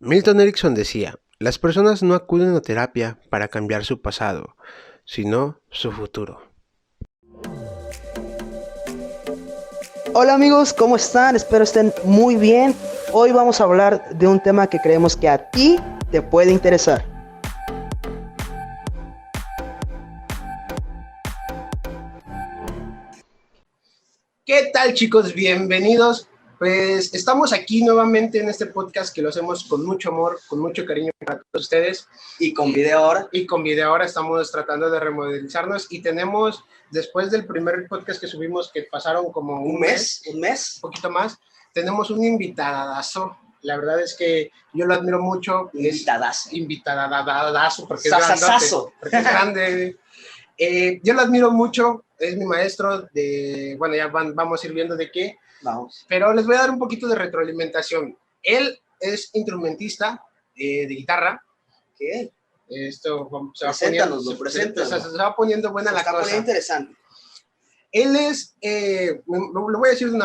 Milton Erickson decía, las personas no acuden a terapia para cambiar su pasado, sino su futuro. Hola amigos, ¿cómo están? Espero estén muy bien. Hoy vamos a hablar de un tema que creemos que a ti te puede interesar. ¿Qué tal, chicos? Bienvenidos. Pues estamos aquí nuevamente en este podcast que lo hacemos con mucho amor, con mucho cariño para todos ustedes. Y con video ahora. Y con video ahora estamos tratando de remodelizarnos y tenemos, después del primer podcast que subimos, que pasaron como un mes, un poquito más, tenemos un invitadazo. La verdad es que yo lo admiro mucho. Invitadazo, porque es grandote, porque es grande. Yo lo admiro mucho, es mi maestro de, bueno, ya vamos a ir viendo de qué. Vamos. Pero les voy a dar un poquito de retroalimentación. Él es instrumentista de guitarra. ¿Qué? Esto se va poniendo buena la cosa. Está poniendo interesante. Él es, lo voy a decir de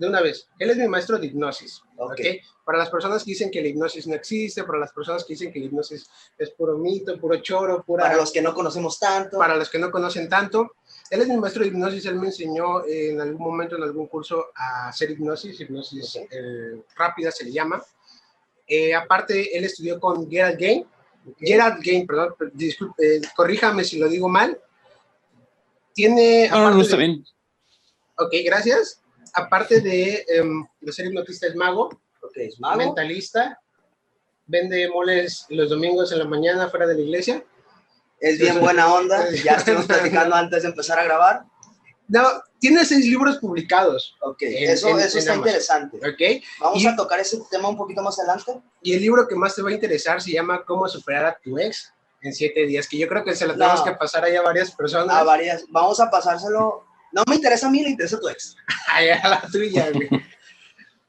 una vez, él es mi maestro de hipnosis. ¿Okay? Para las personas que dicen que la hipnosis no existe, para las personas que dicen que la hipnosis es puro mito, puro choro, para los que no conocemos tanto. Para los que no conocen tanto. Él es mi maestro de hipnosis, él me enseñó en algún momento, en algún curso, a hacer hipnosis rápida se le llama. Aparte, él estudió con Gerald Gain. Gerald Gain, perdón, disculpe, corríjame si lo digo mal. Tiene... No, está bien. Ok, gracias. Aparte de ser hipnotista, es mago. Ok, es mago. Mentalista. Vende moles los domingos en la mañana fuera de la iglesia. Es bien buena onda. Ya estuvimos platicando antes de empezar a grabar. No, tiene 6 libros publicados. Ok, eso está interesante. Okay. Vamos a tocar ese tema un poquito más adelante. Y el libro que más te va a interesar se llama Cómo superar a tu ex en 7 días, que yo creo que se lo tenemos que pasar ahí a varias personas. A varias. Vamos a pasárselo. No me interesa a mí, le interesa a tu ex. Ay, a la tuya, güey.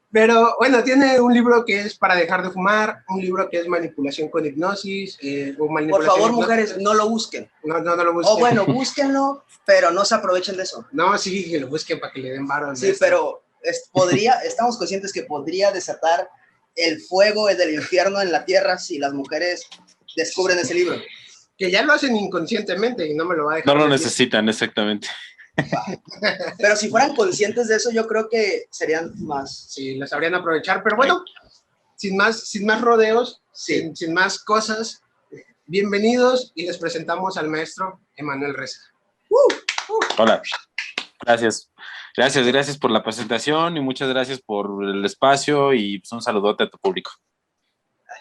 Pero bueno, tiene un libro que es para dejar de fumar, un libro que es manipulación con hipnosis. Por favor, mujeres, no lo busquen. No lo busquen. O bueno, búsquenlo, pero no se aprovechen de eso. No, sí, que lo busquen para que le den varo. Sí, pero estamos conscientes que podría desatar el fuego del infierno en la tierra si las mujeres descubren ese libro. Que ya lo hacen inconscientemente y no me lo va a dejar. No lo necesitan, exactamente. Pero si fueran conscientes de eso, yo creo que serían más. Sí, lo sabrían aprovechar, pero bueno, sin más rodeos, sí. sin más cosas, bienvenidos y les presentamos al maestro Emanuel Reza. Hola, gracias por la presentación y muchas gracias por el espacio y pues, un saludote a tu público.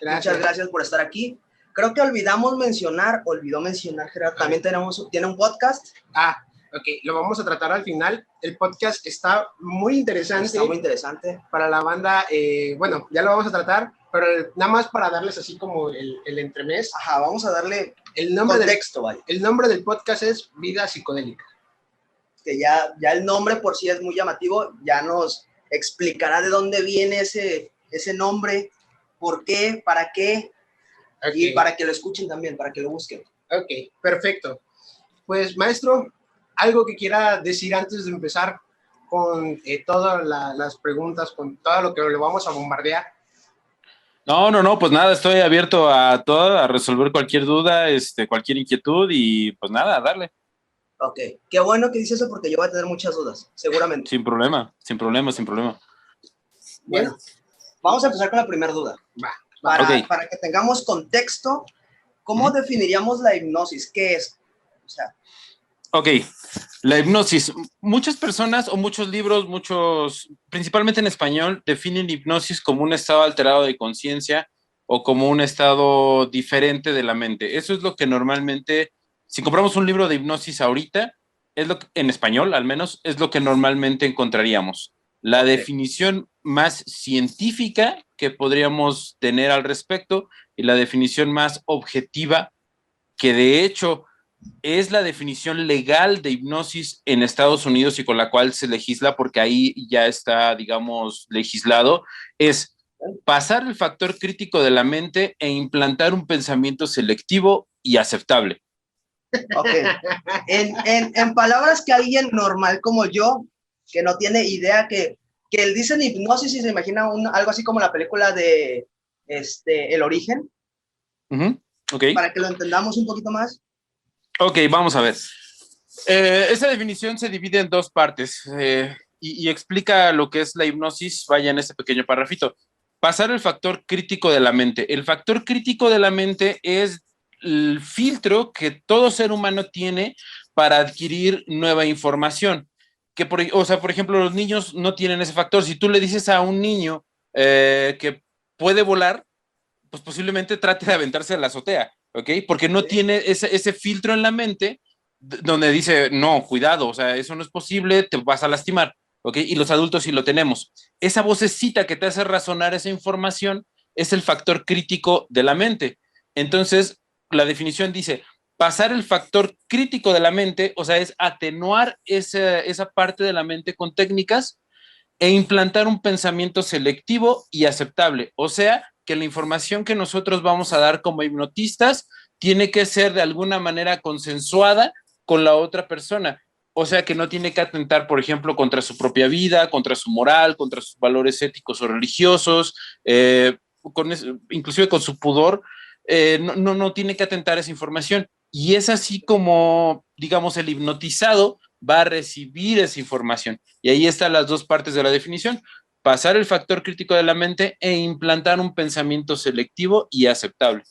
Muchas gracias por estar aquí. Creo que olvidó mencionar, Gerardo, también tiene un podcast. Ok, lo vamos a tratar al final. El podcast está muy interesante. Está muy interesante. Para la banda, bueno, ya lo vamos a tratar, pero nada más para darles así como el entremés. Ajá, vamos a darle el nombre contexto, vaya. El nombre del podcast es Vida Psicodélica. Que ya el nombre por sí es muy llamativo, ya nos explicará de dónde viene ese nombre, por qué, para qué, y para que lo escuchen también, para que lo busquen. Ok, perfecto. Pues, maestro, algo que quiera decir antes de empezar con todas las preguntas, con todo lo que le vamos a bombardear. No, pues nada, estoy abierto a todo, a resolver cualquier duda, cualquier inquietud y pues nada, a darle. Ok, qué bueno que dices eso porque yo voy a tener muchas dudas, seguramente. Sin problema. Bueno, vamos a empezar con la primera duda. Para que tengamos contexto, ¿cómo definiríamos la hipnosis? ¿Qué es? O sea... Ok, la hipnosis. Muchas personas o muchos libros, principalmente en español, definen hipnosis como un estado alterado de conciencia o como un estado diferente de la mente. Eso es lo que normalmente, si compramos un libro de hipnosis ahorita, en español al menos, es lo que normalmente encontraríamos. La definición más científica que podríamos tener al respecto y la definición más objetiva, que de hecho es la definición legal de hipnosis en Estados Unidos y con la cual se legisla, porque ahí ya está, digamos, legislado, es pasar el factor crítico de la mente e implantar un pensamiento selectivo y aceptable. Ok. En palabras que alguien normal como yo, que no tiene idea, que él dice hipnosis y se imagina algo así como la película de el origen, Okay. para que lo entendamos un poquito más. Ok, vamos a ver. Esa definición se divide en dos partes y explica lo que es la hipnosis, vaya en este pequeño parrafito. Pasar el factor crítico de la mente. El factor crítico de la mente es el filtro que todo ser humano tiene para adquirir nueva información. O sea, por ejemplo, los niños no tienen ese factor. Si tú le dices a un niño que puede volar, pues posiblemente trate de aventarse a la azotea, ¿ok? Porque no tiene ese filtro en la mente donde dice, no, cuidado, o sea, eso no es posible, te vas a lastimar, ¿ok? Y los adultos sí lo tenemos. Esa vocecita que te hace razonar esa información es el factor crítico de la mente. Entonces, la definición dice, pasar el factor crítico de la mente, o sea, es atenuar esa parte de la mente con técnicas e implantar un pensamiento selectivo y aceptable. O sea, que la información que nosotros vamos a dar como hipnotistas tiene que ser de alguna manera consensuada con la otra persona. O sea, que no tiene que atentar, por ejemplo, contra su propia vida, contra su moral, contra sus valores éticos o religiosos, inclusive con su pudor. No tiene que atentar esa información. Y es así como, digamos, el hipnotizado va a recibir esa información. Y ahí están las dos partes de la definición. Pasar el factor crítico de la mente e implantar un pensamiento selectivo y aceptable.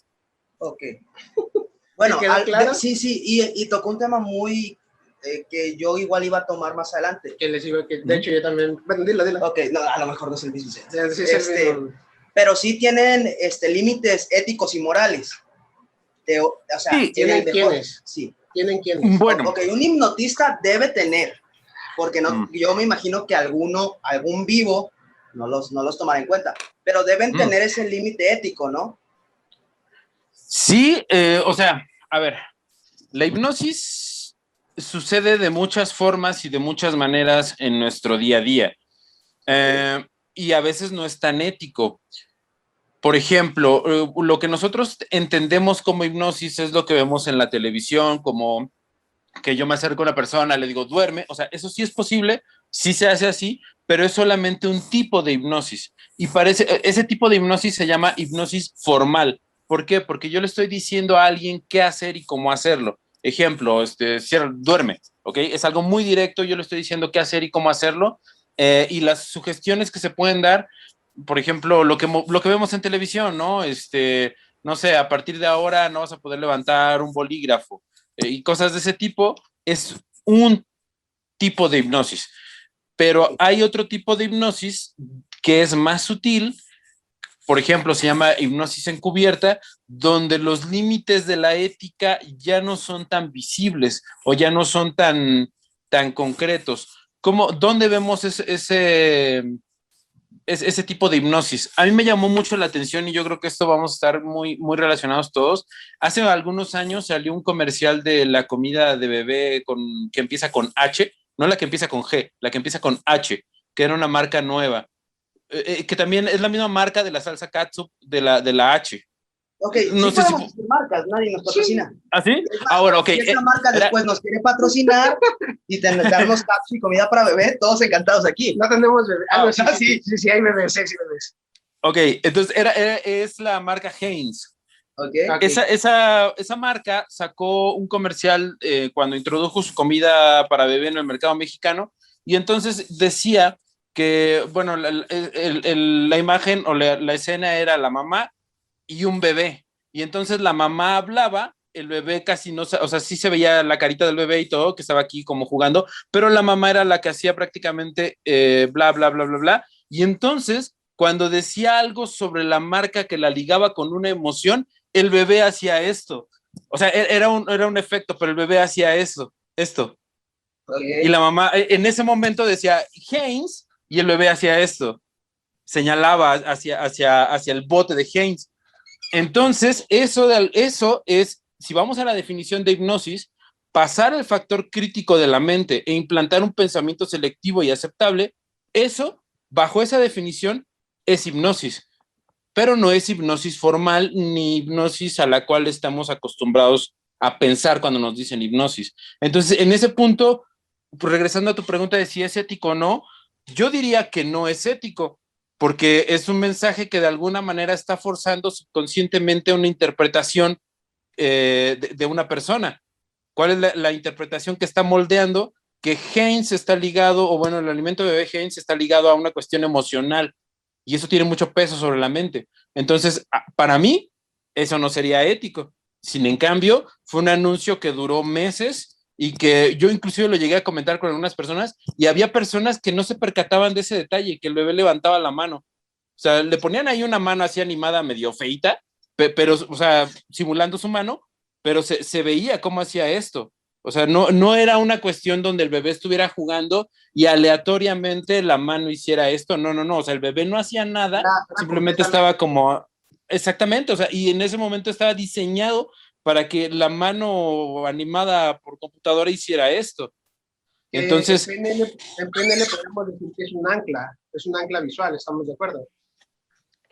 Ok. Bueno, claro? sí, y tocó un tema muy que yo igual iba a tomar más adelante. Que les digo que, de hecho, yo también... Bueno, dilo. Ok, no, a lo mejor no es el mismo. Sí, es el mismo. Pero sí tienen límites éticos y morales. O sea, sí, ¿tienen quiénes? Sí. ¿Tienen quiénes? Bueno. Ok, un hipnotista debe tener, porque yo me imagino que algún vivo no los tomará en cuenta, pero deben tener ese límite ético, ¿no? Sí, o sea, a ver, la hipnosis sucede de muchas formas y de muchas maneras en nuestro día a día. Y a veces no es tan ético. Por ejemplo, lo que nosotros entendemos como hipnosis es lo que vemos en la televisión, como que yo me acerco a una persona, le digo, duerme. O sea, eso sí es posible, sí se hace así, pero es solamente un tipo de hipnosis. Y ese tipo de hipnosis se llama hipnosis formal. ¿Por qué? Porque yo le estoy diciendo a alguien qué hacer y cómo hacerlo. Ejemplo, duerme, ¿ok? Es algo muy directo, yo le estoy diciendo qué hacer y cómo hacerlo. Y las sugestiones que se pueden dar, por ejemplo, lo que vemos en televisión, ¿no? No sé, a partir de ahora no vas a poder levantar un bolígrafo y cosas de ese tipo, es un tipo de hipnosis. Pero hay otro tipo de hipnosis que es más sutil, por ejemplo, se llama hipnosis encubierta, donde los límites de la ética ya no son tan visibles o ya no son tan concretos. ¿Dónde vemos ese tipo de hipnosis? A mí me llamó mucho la atención y yo creo que esto vamos a estar muy, muy relacionados todos. Hace algunos años salió un comercial de la comida de bebé que empieza con H, no la que empieza con G, la que empieza con H, que era una marca nueva, que también es la misma marca de la salsa catsup de la H. Ok, no sí sé podemos decir marcas, nadie nos patrocina. Sí. ¿Ah, sí? Ahora, ok. Si esa marca después nos quiere patrocinar y darnos catsup y comida para bebé, todos encantados aquí. No tenemos bebé. Sí, hay bebés, sí, bebés. Ok, entonces es la marca Heinz. Okay. Esa marca sacó un comercial cuando introdujo su comida para bebé en el mercado mexicano y entonces decía que, bueno, la imagen o la escena era la mamá y un bebé. Y entonces la mamá hablaba, el bebé casi no, o sea, sí se veía la carita del bebé y todo, que estaba aquí como jugando, pero la mamá era la que hacía prácticamente bla, bla, bla, bla, bla. Y entonces, cuando decía algo sobre la marca que la ligaba con una emoción, el bebé hacía esto. O sea, era un efecto, pero el bebé hacía esto. Okay. Y la mamá en ese momento decía Heinz y el bebé hacía esto. Señalaba hacia el bote de Heinz. Entonces, eso es, si vamos a la definición de hipnosis, pasar el factor crítico de la mente e implantar un pensamiento selectivo y aceptable, eso, bajo esa definición, es hipnosis. Pero no es hipnosis formal ni hipnosis a la cual estamos acostumbrados a pensar cuando nos dicen hipnosis. Entonces, en ese punto, regresando a tu pregunta de si es ético o no, yo diría que no es ético, porque es un mensaje que de alguna manera está forzando subconscientemente una interpretación de una persona. ¿Cuál es la interpretación que está moldeando? Que Heinz está ligado, o bueno, el alimento de bebé Heinz está ligado a una cuestión emocional, y eso tiene mucho peso sobre la mente. Entonces, para mí, eso no sería ético. Sin en cambio, fue un anuncio que duró meses y que yo inclusive lo llegué a comentar con algunas personas, y había personas que no se percataban de ese detalle, que el bebé levantaba la mano. O sea, le ponían ahí una mano así animada, medio feita, pero, o sea, simulando su mano, pero se veía cómo hacía esto. O sea, no era una cuestión donde el bebé estuviera jugando y aleatoriamente la mano hiciera esto. No. O sea, el bebé no hacía nada, simplemente estaba como, exactamente, o sea, y en ese momento estaba diseñado para que la mano animada por computadora hiciera esto. Entonces, en PNL podemos decir que es un ancla visual, ¿estamos de acuerdo?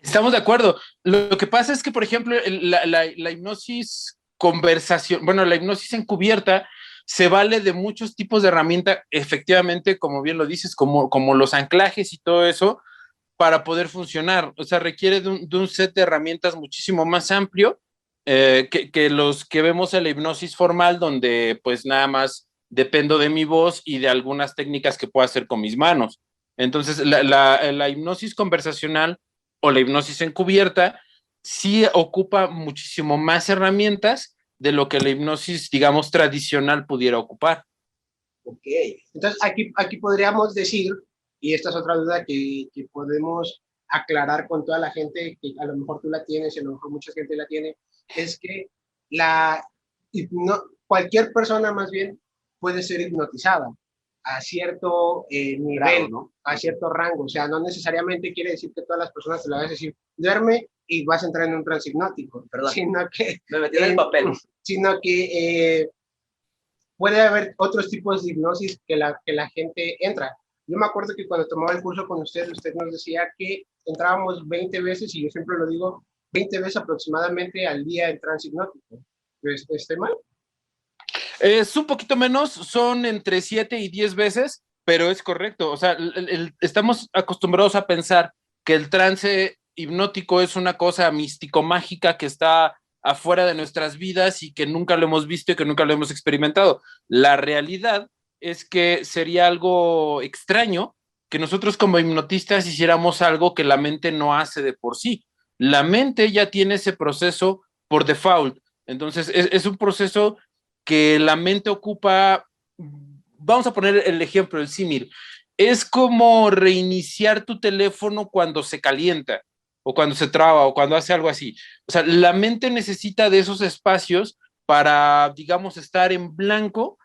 estamos de acuerdo. Lo que pasa es que, por ejemplo, la hipnosis conversación, bueno, la hipnosis encubierta se vale de muchos tipos de herramientas, efectivamente, como bien lo dices, como los anclajes y todo eso, para poder funcionar. O sea, requiere de un set de herramientas muchísimo más amplio que los que vemos en la hipnosis formal, donde pues nada más dependo de mi voz y de algunas técnicas que puedo hacer con mis manos. Entonces, la hipnosis conversacional o la hipnosis encubierta sí ocupa muchísimo más herramientas de lo que la hipnosis, digamos, tradicional pudiera ocupar. Ok, entonces aquí podríamos decir, y esta es otra duda que podemos aclarar con toda la gente, que a lo mejor tú la tienes y a lo mejor mucha gente la tiene, es que cualquier persona más bien puede ser hipnotizada a cierto nivel, grado, ¿no? A cierto rango. O sea, no necesariamente quiere decir que todas las personas te lo vas a decir, duerme y vas a entrar en un trance hipnótico, sino que... Me metí en el papel. Sino que puede haber otros tipos de hipnosis que la gente entra. Yo me acuerdo que cuando tomaba el curso con usted nos decía que entrábamos 20 veces, y yo siempre lo digo, 20 veces aproximadamente al día en trance hipnótico. ¿Estoy mal? Es un poquito menos, son entre 7 y 10 veces, pero es correcto. O sea, estamos acostumbrados a pensar que el trance hipnótico es una cosa místico-mágica que está afuera de nuestras vidas y que nunca lo hemos visto y que nunca lo hemos experimentado. La realidad es que sería algo extraño que nosotros como hipnotistas hiciéramos algo que la mente no hace de por sí. La mente ya tiene ese proceso por default. Entonces, es un proceso que la mente ocupa, vamos a poner el ejemplo, el símil, es como reiniciar tu teléfono cuando se calienta o cuando se traba o cuando hace algo así. O sea, la mente necesita de esos espacios para, digamos, estar en blanco,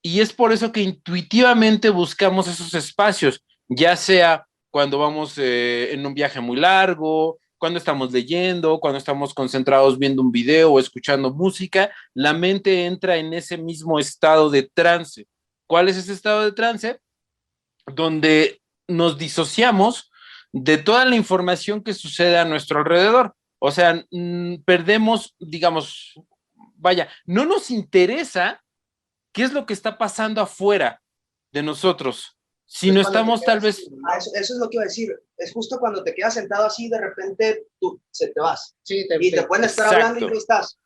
y es por eso que intuitivamente buscamos esos espacios, ya sea cuando vamos en un viaje muy largo, cuando estamos leyendo, cuando estamos concentrados viendo un video o escuchando música, la mente entra en ese mismo estado de trance. ¿Cuál es ese estado de trance? Donde nos disociamos de toda la información que sucede a nuestro alrededor. O sea, perdemos, digamos, vaya, no nos interesa qué es lo que está pasando afuera de nosotros. Si no estamos tal vez... Eso es lo que iba a decir. Es justo cuando te quedas sentado así, de repente tú te vas. Sí, y te pueden estar hablando y no estás.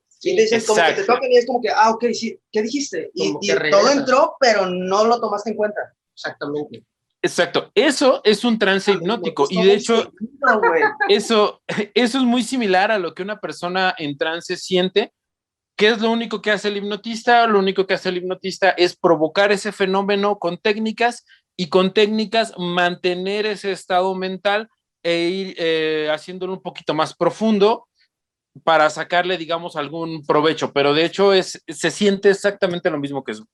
Sí, y te dicen como que te tocan y es como que, ok, sí, ¿qué dijiste? Y todo entró, pero no lo tomaste en cuenta. Exactamente. Exacto, eso es un trance hipnótico, y de hecho eso es muy similar a lo que una persona en trance siente. ¿Qué es lo único que hace el hipnotista? Lo único que hace el hipnotista es provocar ese fenómeno con técnicas, y con técnicas mantener ese estado mental e ir haciéndolo un poquito más profundo para sacarle, digamos, algún provecho, pero de hecho se siente exactamente lo mismo que eso.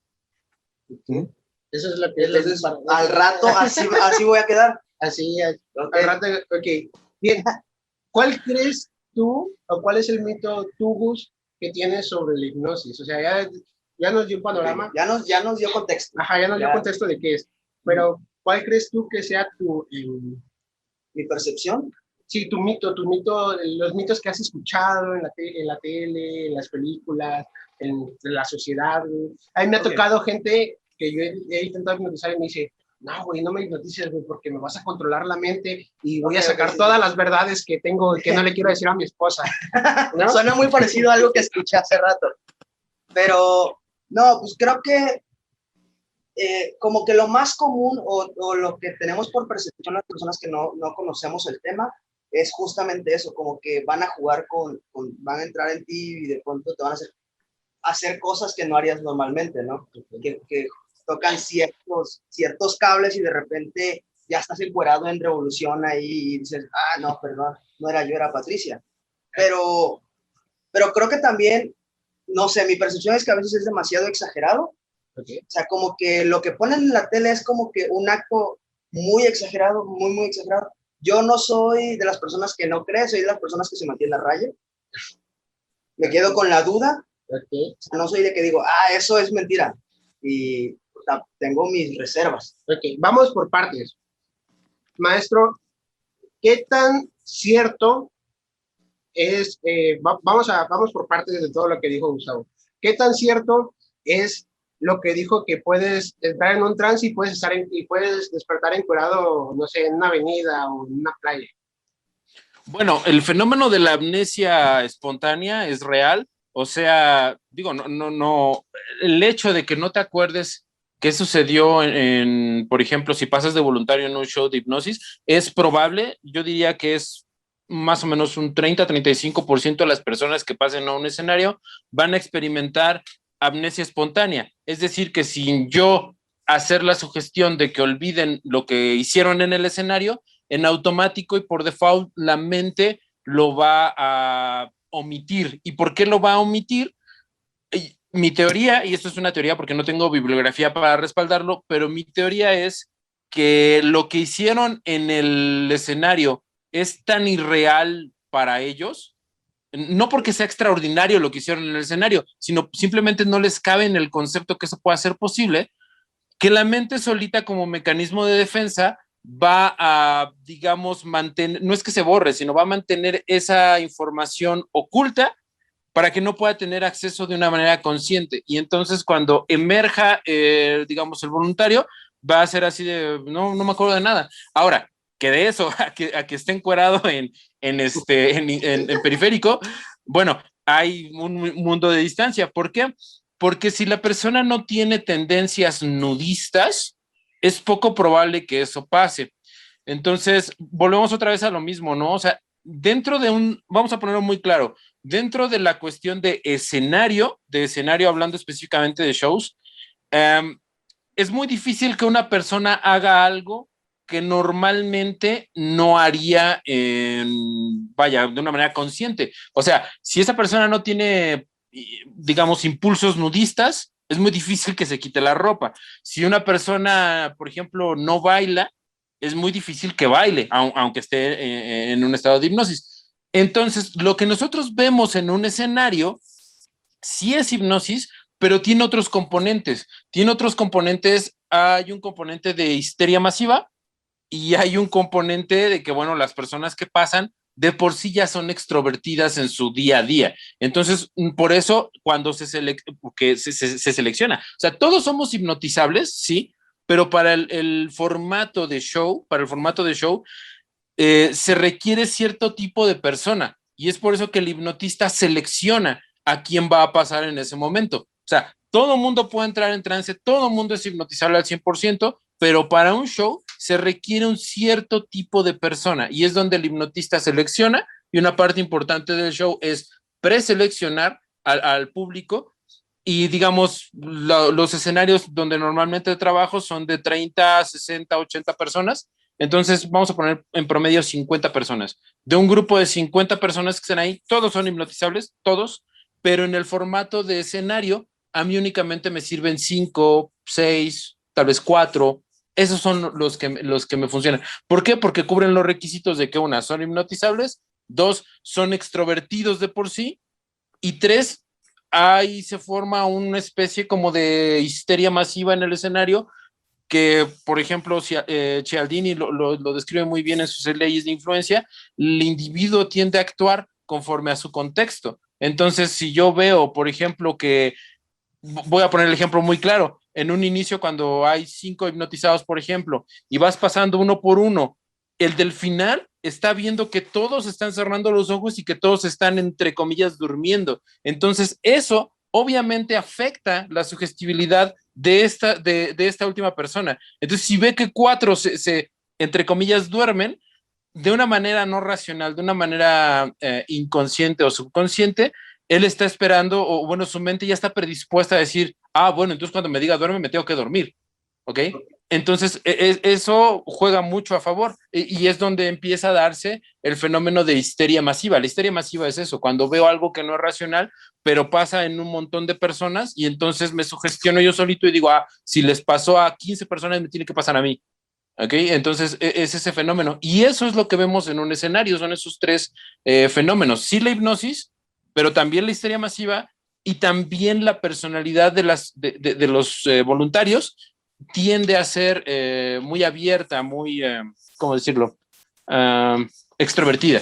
Eso es lo que entonces, al rato así voy a quedar. Así, okay. Al rato, ok. Bien, ¿cuál crees tú, o cuál es el mito tú, Gus, que tienes sobre la hipnosis? O sea, ya nos dio un panorama. Okay. Ya nos dio contexto. Ajá, ya nos dio contexto de qué es. Pero, ¿cuál crees tú que sea mi percepción? Sí, tu mito, los mitos que has escuchado en la tele, en las películas, en la sociedad. A mí me ha tocado gente que yo he intentado hipnotizar y me dice, no, güey, no me hipnotices, güey, porque me vas a controlar la mente y voy a sacar todas las verdades que tengo y que no le quiero decir a mi esposa, ¿no? Suena muy parecido a algo que escuché hace rato. Pero, no, pues creo que como que lo más común o lo que tenemos por percepción las personas que no conocemos el tema es justamente eso, como que van a jugar van a entrar en ti y de pronto te van a hacer cosas que no harías normalmente, ¿no? Que tocan ciertos cables y de repente ya estás encuerado en revolución ahí y dices, no, perdón, no era yo, era Patricia. Pero creo que también, no sé, mi percepción es que a veces es demasiado exagerado. Okay. O sea, como que lo que ponen en la tele es como que un acto muy exagerado, muy, muy exagerado. Yo no soy de las personas que no creen, soy de las personas que se mantienen a raya. Me quedo con la duda. Okay. O sea, no soy de que digo, eso es mentira. Y o sea, tengo mis reservas. Ok, vamos por partes. Maestro, ¿qué tan cierto es, vamos por partes de todo lo que dijo Gustavo? ¿Qué tan cierto es lo que dijo que puedes entrar en un trance y puedes despertar encuerado, no sé, en una avenida o en una playa? Bueno, el fenómeno de la amnesia espontánea es real. O sea, digo, no, el hecho de que no te acuerdes qué sucedió por ejemplo, si pasas de voluntario en un show de hipnosis, es probable. Yo diría que es más o menos un 30-35% de las personas que pasen a un escenario van a experimentar amnesia espontánea. Es decir, que sin yo hacer la sugestión de que olviden lo que hicieron en el escenario, en automático y por default la mente lo va a omitir. ¿Y por qué lo va a omitir? Mi teoría, y esto es una teoría porque no tengo bibliografía para respaldarlo, pero mi teoría es que lo que hicieron en el escenario es tan irreal para ellos, no porque sea extraordinario lo que hicieron en el escenario, sino simplemente no les cabe en el concepto que eso pueda ser posible, que la mente solita como mecanismo de defensa va a, digamos, mantener, no es que se borre, sino va a mantener esa información oculta para que no pueda tener acceso de una manera consciente. Y entonces cuando emerja, digamos, el voluntario, va a ser así de, no me acuerdo de nada. Ahora, que de eso, a que esté encuerado en periférico, bueno, hay un mundo de distancia. ¿Por qué? Porque si la persona no tiene tendencias nudistas, es poco probable que eso pase. Entonces, volvemos otra vez a lo mismo, ¿no? O sea, dentro de vamos a ponerlo muy claro, dentro de la cuestión de escenario hablando específicamente de shows, es muy difícil que una persona haga algo que normalmente no haría, vaya, de una manera consciente. O sea, si esa persona no tiene, digamos, impulsos nudistas, es muy difícil que se quite la ropa. Si una persona, por ejemplo, no baila, es muy difícil que baile, aunque esté en un estado de hipnosis. Entonces, lo que nosotros vemos en un escenario, sí es hipnosis, pero tiene otros componentes. Hay un componente de histeria masiva y hay un componente de que, bueno, las personas que pasan de por sí ya son extrovertidas en su día a día. Entonces, por eso, cuando se selecciona. O sea, todos somos hipnotizables, sí, pero para el formato de show, se requiere cierto tipo de persona. Y es por eso que el hipnotista selecciona a quién va a pasar en ese momento. O sea, todo mundo puede entrar en trance, todo mundo es hipnotizable al 100%, pero para un show se requiere un cierto tipo de persona y es donde el hipnotista selecciona y una parte importante del show es preseleccionar al público y digamos los escenarios donde normalmente trabajo son de 30, 60, 80 personas. Entonces vamos a poner en promedio 50 personas. De un grupo de 50 personas que están ahí, todos son hipnotizables, todos, pero en el formato de escenario a mí únicamente me sirven 5, 6, tal vez 4. Esos son los que me funcionan. ¿Por qué? Porque cubren los requisitos de que una, son hipnotizables, dos, son extrovertidos de por sí, y tres, ahí se forma una especie como de histeria masiva en el escenario que, por ejemplo, Cialdini lo describe muy bien en sus leyes de influencia, el individuo tiende a actuar conforme a su contexto. Entonces, si yo veo, por ejemplo, que voy a poner el ejemplo muy claro. en un inicio cuando hay 5 hipnotizados, por ejemplo, y vas pasando uno por uno, el del final está viendo que todos están cerrando los ojos y que todos están, entre comillas, durmiendo. Entonces, eso obviamente afecta la sugestibilidad de esta última persona. Entonces, si ve que 4 entre comillas, duermen, de una manera no racional, de una manera inconsciente o subconsciente, él está esperando, o bueno, su mente ya está predispuesta a decir, bueno, entonces cuando me diga duerme, me tengo que dormir, ¿ok? Entonces, eso juega mucho a favor y es donde empieza a darse el fenómeno de histeria masiva. La histeria masiva es eso, cuando veo algo que no es racional, pero pasa en un montón de personas y entonces me sugestiono yo solito y digo, si les pasó a 15 personas, me tiene que pasar a mí. ¿Ok? Entonces, es ese fenómeno. Y eso es lo que vemos en un escenario, son esos 3 fenómenos. Sí, la hipnosis, pero también la histeria masiva y también la personalidad de los voluntarios tiende a ser muy abierta, muy, ¿cómo decirlo? Extrovertida.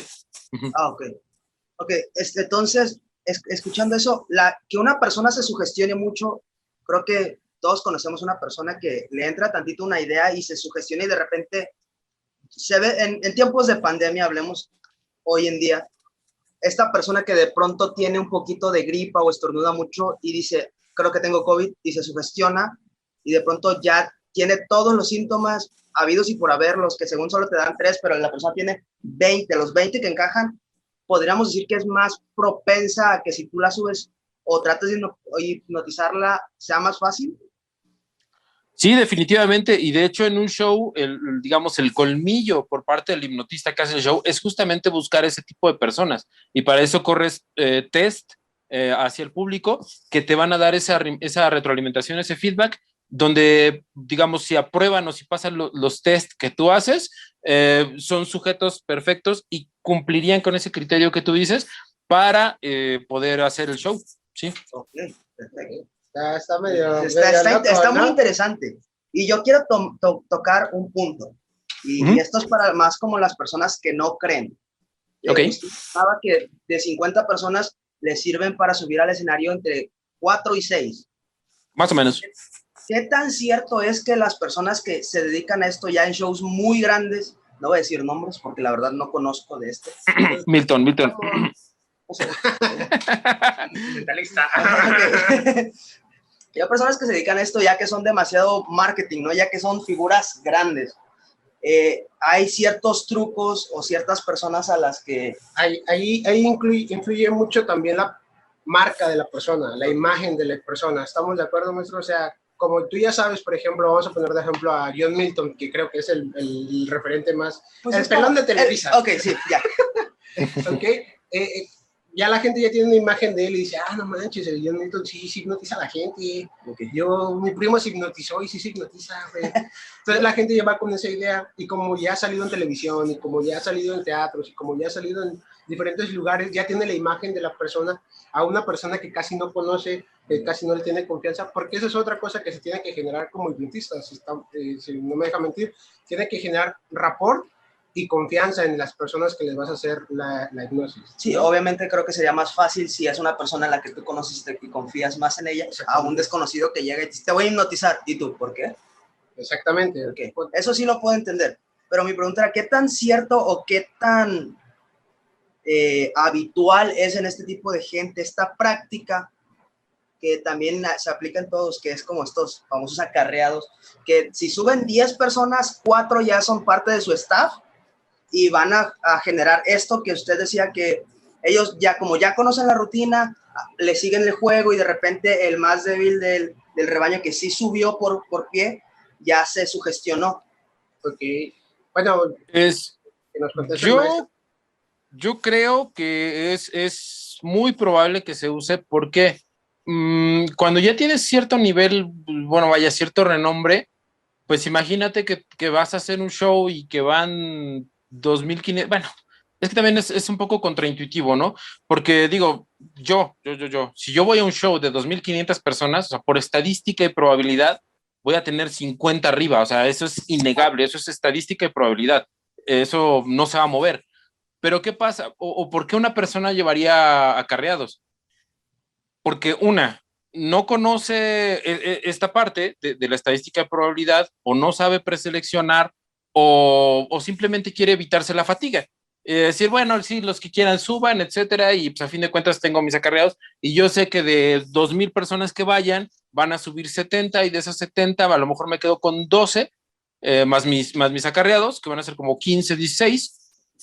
Ok. Ok, entonces, escuchando eso, que una persona se sugestione mucho, creo que todos conocemos una persona que le entra tantito una idea y se sugestiona y de repente se ve, en tiempos de pandemia, hablemos hoy en día, esta persona que de pronto tiene un poquito de gripa o estornuda mucho y dice, creo que tengo COVID, y se sugestiona y de pronto ya tiene todos los síntomas habidos y por haberlos, que según solo te dan 3, pero la persona tiene 20, los 20 que encajan, podríamos decir que es más propensa a que si tú la subes o tratas de hipnotizarla, sea más fácil. Sí, definitivamente, y de hecho en un show, digamos, el colmillo por parte del hipnotista que hace el show es justamente buscar ese tipo de personas, y para eso corres test hacia el público que te van a dar esa retroalimentación, ese feedback, donde, digamos, si aprueban o si pasan los test que tú haces, son sujetos perfectos y cumplirían con ese criterio que tú dices para poder hacer el show, ¿sí? Ok, perfecto. Está muy interesante. Y yo quiero tocar un punto. Y esto es para más como las personas que no creen. Okay. Usted pensaba que de 50 personas les sirven para subir al escenario entre 4 y 6. Más o menos. ¿Qué tan cierto es que las personas que se dedican a esto ya en shows muy grandes, no voy a decir nombres porque la verdad no conozco de esto? Milton. Mentalista. Hay personas que se dedican a esto ya que son demasiado marketing, ¿no? Ya que son figuras grandes. Hay ciertos trucos o ciertas personas a las que... Ahí influye mucho también la marca de la persona, la imagen de la persona. ¿Estamos de acuerdo, maestro? O sea, como tú ya sabes, por ejemplo, vamos a poner de ejemplo a John Milton, que creo que es el referente más... Pues el pelón de Televisa. Ok, sí, ya. Ok. Ya la gente ya tiene una imagen de él y dice, no manches, el John Milton sí hipnotiza a la gente. Okay. Mi primo se hipnotizó y sí hipnotiza, güey. Entonces la gente ya va con esa idea, y como ya ha salido en televisión, y como ya ha salido en teatros, y como ya ha salido en diferentes lugares, ya tiene la imagen de la persona a una persona que casi no conoce, que casi no le tiene confianza, porque esa es otra cosa que se tiene que generar como hipnotista, si no me deja mentir, tiene que generar rapport y confianza en las personas que les vas a hacer la hipnosis. Sí, ¿no? Obviamente creo que sería más fácil si es una persona en la que tú conoces y confías más en ella, a un desconocido que llega y te voy a hipnotizar. ¿Y tú? ¿Por qué? Exactamente. Okay. Eso sí lo puedo entender. Pero mi pregunta era, ¿qué tan cierto o qué tan habitual es en este tipo de gente esta práctica que también se aplica en todos, que es como estos famosos acarreados, que si suben 10 personas, 4 ya son parte de su staff y van a generar esto que usted decía, que ellos ya como ya conocen la rutina, le siguen el juego y de repente el más débil del rebaño que sí subió por pie, ya se sugestionó. Okay. Bueno, yo creo que es muy probable que se use porque cuando ya tienes cierto nivel, bueno, vaya, cierto renombre, pues imagínate que vas a hacer un show y que van 2,500, bueno, es que también es un poco contraintuitivo, ¿no? Porque digo, si yo voy a un show de 2,500 personas, o sea, por estadística y probabilidad, voy a tener 50 arriba, o sea, eso es innegable, eso es estadística y probabilidad, eso no se va a mover. Pero ¿qué pasa? ¿O por qué una persona llevaría acarreados? Porque no conoce esta parte de la estadística de probabilidad o no sabe preseleccionar o simplemente quiere evitarse la fatiga. Decir, bueno, sí, los que quieran suban, etcétera, y pues a fin de cuentas tengo mis acarreados y yo sé que de 2,000 personas que vayan, van a subir 70 y de esas 70 a lo mejor me quedo con 12 más mis acarreados, que van a ser como 15, 16,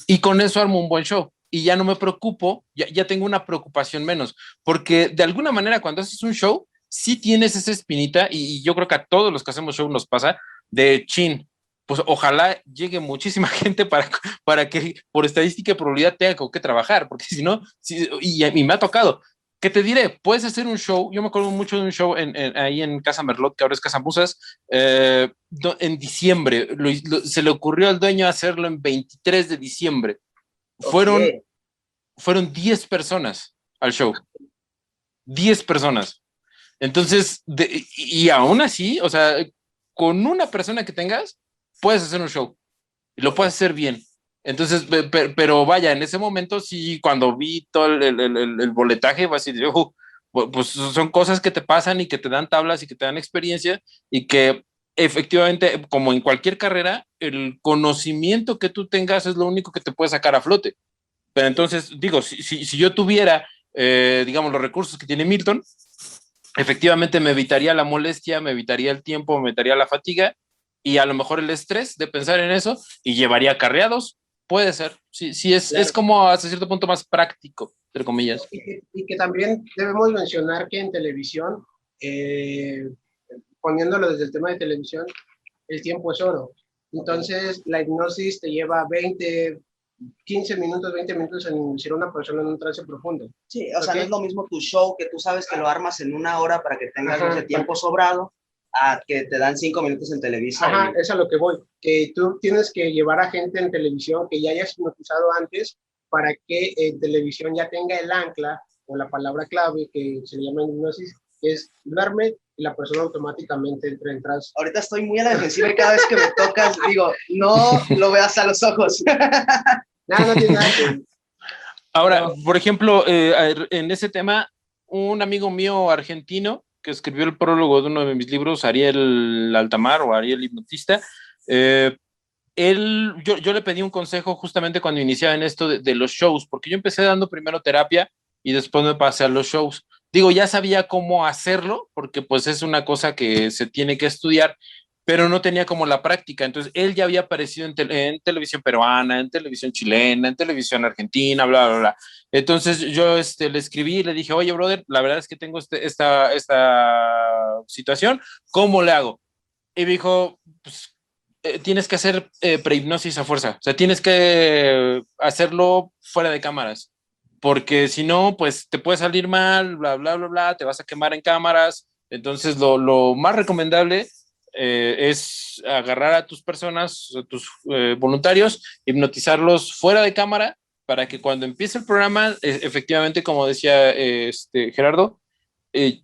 y con eso armo un buen show. Y ya no me preocupo, ya tengo una preocupación menos, porque de alguna manera cuando haces un show, sí tienes esa espinita, y yo creo que a todos los que hacemos show nos pasa, de chin, pues ojalá llegue muchísima gente para que por estadística y probabilidad tenga con qué trabajar, porque si no, y me ha tocado. ¿Qué te diré? Puedes hacer un show, yo me acuerdo mucho de un show ahí en Casa Merlot, que ahora es Casa Musas, en diciembre, se le ocurrió al dueño hacerlo en 23 de diciembre. Fueron, Okay. fueron 10 personas al show, 10 personas. Entonces, y aún así, o sea, con una persona que tengas, puedes hacer un show y lo puedes hacer bien. Entonces, pero vaya, en ese momento sí, cuando vi todo el boletaje, vas a decir, pues son cosas que te pasan y que te dan tablas y que te dan experiencia y que efectivamente, como en cualquier carrera, el conocimiento que tú tengas es lo único que te puede sacar a flote. Pero entonces, digo, si yo tuviera, digamos, los recursos que tiene Milton, efectivamente me evitaría la molestia, me evitaría el tiempo, me evitaría la fatiga y a lo mejor el estrés de pensar en eso y llevaría acarreados. Puede ser, sí, sí es Claro. como hasta cierto punto más práctico, entre comillas. Y que también debemos mencionar que en televisión, eh, poniéndolo desde el tema de televisión, el tiempo es oro. Entonces, la hipnosis te lleva 15 minutos, 20 minutos en inducir a una persona en un trance profundo. Sí, o sea, no es lo mismo tu show que tú sabes que lo armas en 1 hora para que tengas ese tiempo sobrado, a que te dan 5 minutos en Televisa. Ajá, es a lo que voy. Que tú tienes que llevar a gente en televisión que ya hayas hipnotizado antes para que en televisión ya tenga el ancla o la palabra clave que se llama hipnosis, que es duerme y la persona automáticamente entra en trance. Ahorita estoy muy a la defensiva y cada vez que me tocas digo, no lo veas a los ojos. Nada, no tiene nada que... Ahora, por ejemplo, en ese tema, un amigo mío argentino que escribió el prólogo de uno de mis libros, Ariel Altamar o Ariel Hipnotista, yo le pedí un consejo justamente cuando iniciaba en esto de los shows, porque yo empecé dando primero terapia y después me pasé a los shows. Digo, ya sabía cómo hacerlo, porque pues es una cosa que se tiene que estudiar, pero no tenía como la práctica. Entonces, él ya había aparecido en televisión peruana, en televisión chilena, en televisión argentina, bla, bla, bla. Entonces, yo le escribí y le dije, oye, brother, la verdad es que tengo esta situación, ¿cómo le hago? Y me dijo, pues tienes que hacer prehipnosis a fuerza, o sea, tienes que hacerlo fuera de cámaras, porque si no, pues te puede salir mal, bla, bla, bla, bla, te vas a quemar en cámaras. Entonces, lo más recomendable es agarrar a tus personas, a tus voluntarios, hipnotizarlos fuera de cámara para que cuando empiece el programa, efectivamente, como decía Gerardo,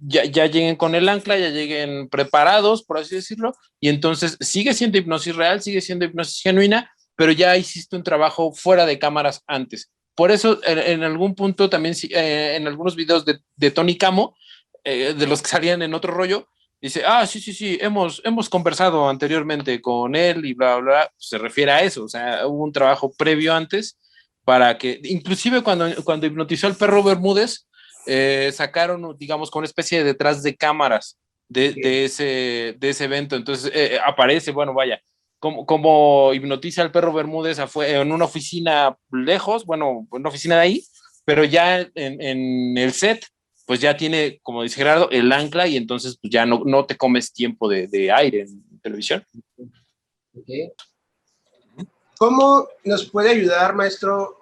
ya lleguen con el ancla, ya lleguen preparados, por así decirlo, y entonces sigue siendo hipnosis real, sigue siendo hipnosis genuina, pero ya hiciste un trabajo fuera de cámaras antes. Por eso, en algún punto también, en algunos videos de Tony Camo, de los que salían en otro rollo, dice, sí, sí, sí, hemos conversado anteriormente con él y bla, bla, bla, se refiere a eso, o sea, hubo un trabajo previo antes para que, inclusive cuando hipnotizó al perro Bermúdez, sacaron, digamos, con una especie de detrás de cámaras de ese evento. Entonces aparece, bueno, vaya, como hipnotiza al perro Bermúdez en una oficina lejos, bueno, en una oficina de ahí, pero ya en el set, pues ya tiene, como dice Gerardo, el ancla y entonces pues ya no te comes tiempo de aire en televisión. Okay. ¿Cómo nos puede ayudar, maestro?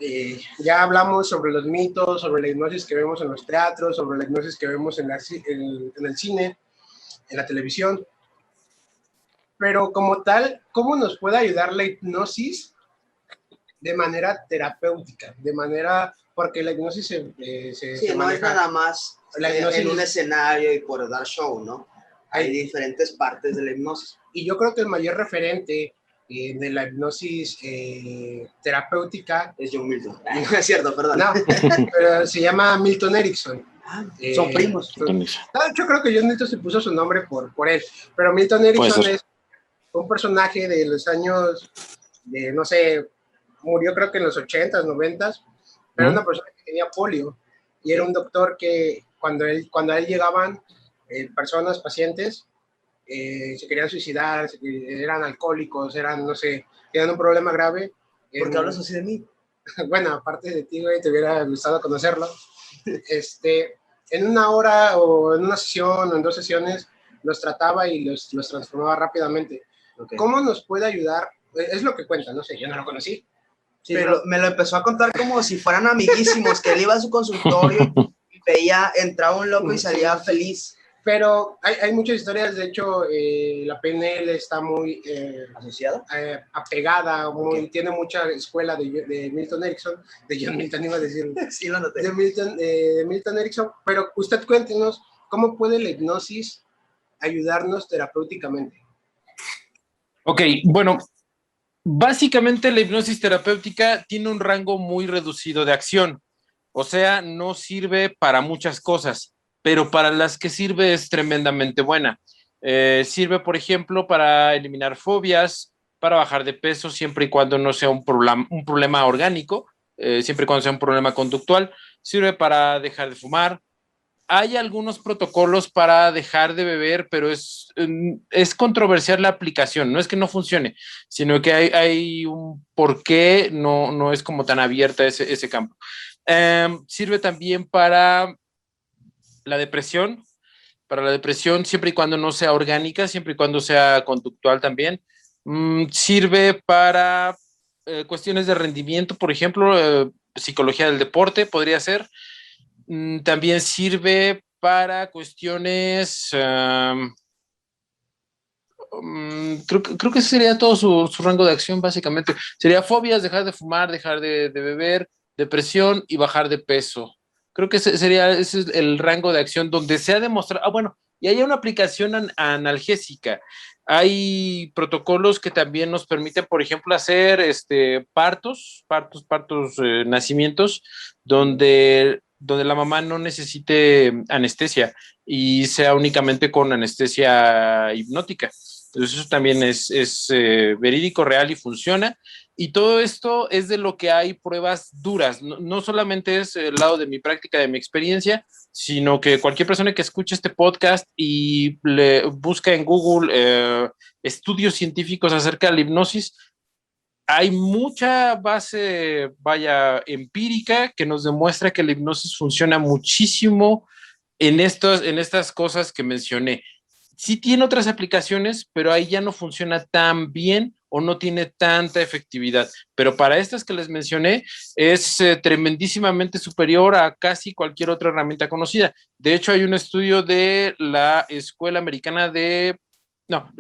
Ya hablamos sobre los mitos, sobre la hipnosis que vemos en los teatros, sobre la hipnosis que vemos en el cine, en la televisión. Pero como tal, ¿cómo nos puede ayudar la hipnosis de manera terapéutica? Porque la hipnosis se no maneja... es nada más en un escenario y por dar show, ¿no? Hay diferentes partes de la hipnosis. Y yo creo que el mayor referente de la hipnosis terapéutica es John Milton. No es cierto, perdón. No, pero se llama Milton Erickson. Son primos. Yo creo que John Milton se puso su nombre por él, pero Milton Erickson es un personaje de los años de, no sé, murió creo que en los 80s, 90s, pero una persona que tenía polio y era un doctor que cuando a él llegaban personas, pacientes, se querían suicidar, eran alcohólicos, eran, no sé, tenían un problema grave. ¿Por qué hablas así de mí? Bueno, aparte de ti, güey, te hubiera gustado conocerlo. En una hora o en una sesión o en 2 sesiones los trataba y los transformaba rápidamente. Okay. ¿Cómo nos puede ayudar? Es lo que cuenta, no sé, yo no lo conocí. Sí, pero me lo empezó a contar como si fueran amiguísimos, que él iba a su consultorio y veía, entraba un loco y salía feliz. Pero hay muchas historias, de hecho, la PNL está muy asociada, apegada, tiene mucha escuela de Milton Erickson, de John Milton iba a decir, sí, lo noté. de Milton Erickson, pero usted cuéntenos, ¿cómo puede la hipnosis ayudarnos terapéuticamente? Ok, bueno, básicamente la hipnosis terapéutica tiene un rango muy reducido de acción, o sea, no sirve para muchas cosas, pero para las que sirve es tremendamente buena. Sirve, por ejemplo, para eliminar fobias, para bajar de peso, siempre y cuando no sea un problema orgánico, siempre y cuando sea un problema conductual. Sirve para dejar de fumar. Hay algunos protocolos para dejar de beber, pero es controversial la aplicación. No es que no funcione, sino que hay un por qué no es como tan abierta ese campo. Sirve también para la depresión, siempre y cuando no sea orgánica, siempre y cuando sea conductual también. Sirve para cuestiones de rendimiento, por ejemplo, psicología del deporte podría ser. También sirve para cuestiones, creo que ese sería todo su rango de acción básicamente. Sería fobias, dejar de fumar, dejar de beber, depresión y bajar de peso. Creo que ese es el rango de acción donde se ha demostrado, bueno, y hay una aplicación analgésica. Hay protocolos que también nos permiten, por ejemplo, hacer partos, nacimientos, donde la mamá no necesite anestesia y sea únicamente con anestesia hipnótica. Entonces eso también es verídico, real y funciona. Y todo esto es de lo que hay pruebas duras. No solamente es el lado de mi práctica, de mi experiencia, sino que cualquier persona que escuche este podcast y le busca en Google estudios científicos acerca de la hipnosis, hay mucha base, empírica que nos demuestra que la hipnosis funciona muchísimo en estas cosas que mencioné. Sí tiene otras aplicaciones, pero ahí ya no funciona tan bien o no tiene tanta efectividad. Pero para estas que les mencioné, es tremendísimamente superior a casi cualquier otra herramienta conocida. De hecho, hay un estudio de la la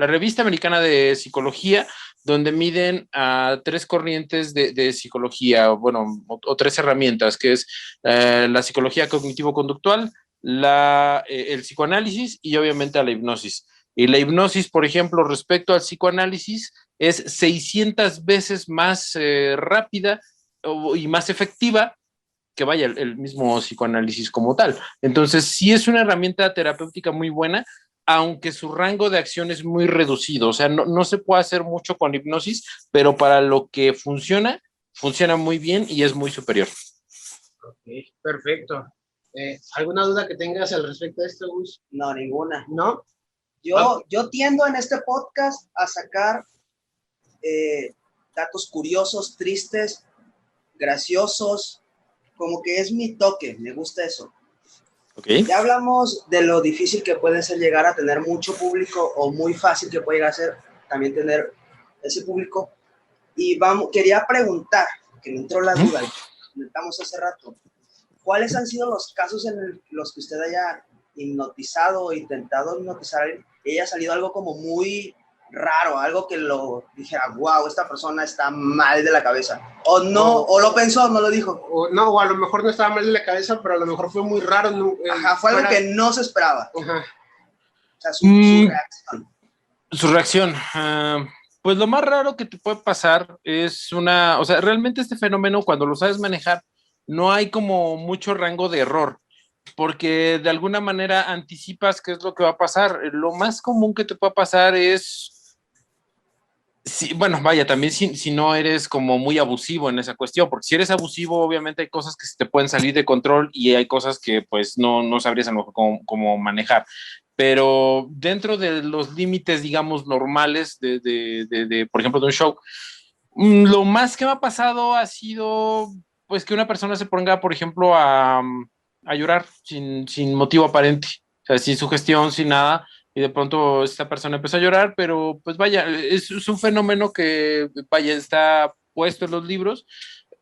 Revista Americana de Psicología, donde miden a 3 corrientes de psicología, o 3 herramientas, que es la psicología cognitivo-conductual, el psicoanálisis y obviamente a la hipnosis. Y la hipnosis, por ejemplo, respecto al psicoanálisis, es 600 veces más rápida y más efectiva que el mismo psicoanálisis como tal. Entonces, sí es una herramienta terapéutica muy buena, aunque su rango de acción es muy reducido. O sea, no se puede hacer mucho con hipnosis, pero para lo que funciona muy bien y es muy superior. Ok, perfecto. ¿Alguna duda que tengas al respecto de esto, Gus? No, ninguna. ¿No? Yo tiendo en este podcast a sacar datos curiosos, tristes, graciosos, como que es mi toque, me gusta eso. Okay. Ya hablamos de lo difícil que puede ser llegar a tener mucho público o muy fácil que puede llegar a ser también tener ese público. Y quería preguntar, que me entró la duda, comentamos hace rato, ¿cuáles han sido los casos en los que usted haya hipnotizado o intentado hipnotizar y haya salido algo como muy raro, algo que lo dijera, wow, esta persona está mal de la cabeza? O no, o lo pensó, no lo dijo. O a lo mejor no estaba mal de la cabeza, pero a lo mejor fue muy raro. Ajá, fue algo que no se esperaba. Ajá. O sea, su reacción. Su reacción. Pues lo más raro que te puede pasar es o sea, realmente este fenómeno, cuando lo sabes manejar, no hay como mucho rango de error. porque de alguna manera anticipas qué es lo que va a pasar. Lo más común que te puede pasar es, sí, bueno, vaya, también si no eres como muy abusivo en esa cuestión, porque si eres abusivo, obviamente hay cosas que se te pueden salir de control y hay cosas que pues no sabrías a lo mejor cómo manejar. Pero dentro de los límites, digamos, normales por ejemplo, de un show, lo más que me ha pasado ha sido pues que una persona se ponga, por ejemplo, a llorar sin motivo aparente, o sea, sin sugestión, sin nada, y de pronto esta persona empezó a llorar, pero pues vaya, es un fenómeno que vaya, está puesto en los libros.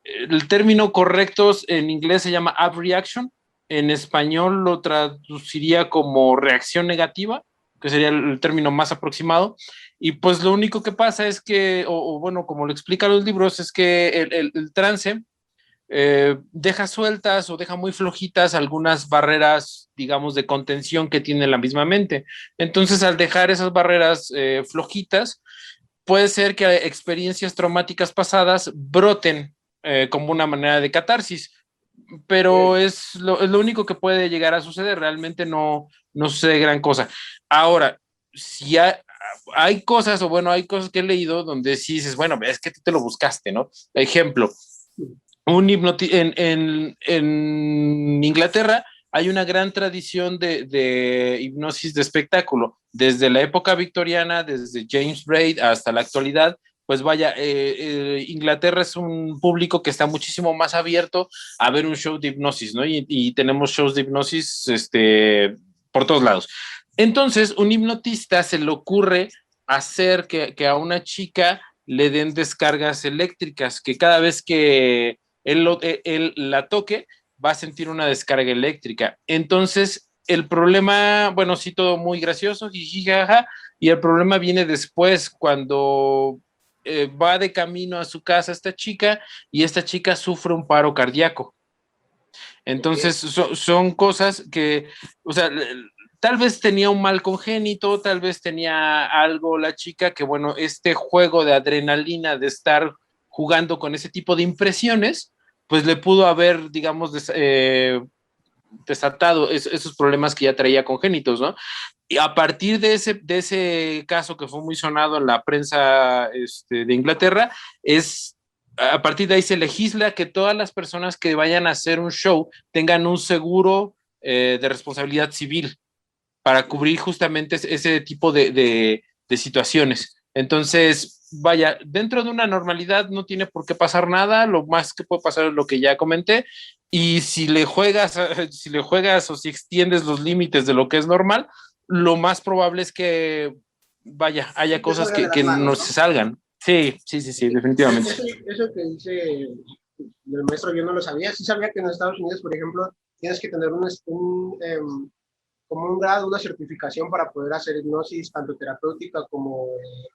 El término correcto en inglés se llama abreaction, en español lo traduciría como reacción negativa, que sería el término más aproximado. Y pues lo único que pasa es que, o bueno, como lo explican los libros, es que el trance deja sueltas o deja muy flojitas algunas barreras, digamos, de contención que tiene la misma mente. Entonces, al dejar esas barreras flojitas, puede ser que experiencias traumáticas pasadas broten como una manera de catarsis, pero es lo único que puede llegar a suceder, realmente no sucede gran cosa. Ahora, si hay cosas, o bueno, hay cosas que he leído donde sí dices, bueno, es que tú te lo buscaste, ¿no? Ejemplo, en Inglaterra hay una gran tradición de hipnosis de espectáculo, desde la época victoriana, desde James Braid hasta la actualidad. Pues vaya, Inglaterra es un público que está muchísimo más abierto a ver un show de hipnosis, ¿no? Y tenemos shows de hipnosis por todos lados. Entonces, un hipnotista se le ocurre hacer que a una chica le den descargas eléctricas, que cada vez que él la toque, va a sentir una descarga eléctrica. Entonces, el problema, bueno, sí, todo muy gracioso, jijijaja, y el problema viene después, cuando va de camino a su casa esta chica y esta chica sufre un paro cardíaco. Entonces, son cosas que, o sea, tal vez tenía un mal congénito, tal vez tenía algo la chica que, bueno, este juego de adrenalina de estar jugando con ese tipo de impresiones, pues le pudo haber, digamos, desatado esos problemas que ya traía congénitos, ¿no? Y a partir de ese caso que fue muy sonado en la prensa de Inglaterra, a partir de ahí se legisla que todas las personas que vayan a hacer un show tengan un seguro de responsabilidad civil para cubrir justamente ese tipo de situaciones. Entonces, vaya, dentro de una normalidad no tiene por qué pasar nada, lo más que puede pasar es lo que ya comenté, y si le juegas o si extiendes los límites de lo que es normal, lo más probable es que, vaya, haya cosas que no se salgan. Sí, sí, sí, sí, definitivamente. Eso que dice el maestro yo no lo sabía. Sí sabía que en Estados Unidos, por ejemplo, tienes que tener como un grado, una certificación para poder hacer hipnosis tanto terapéutica como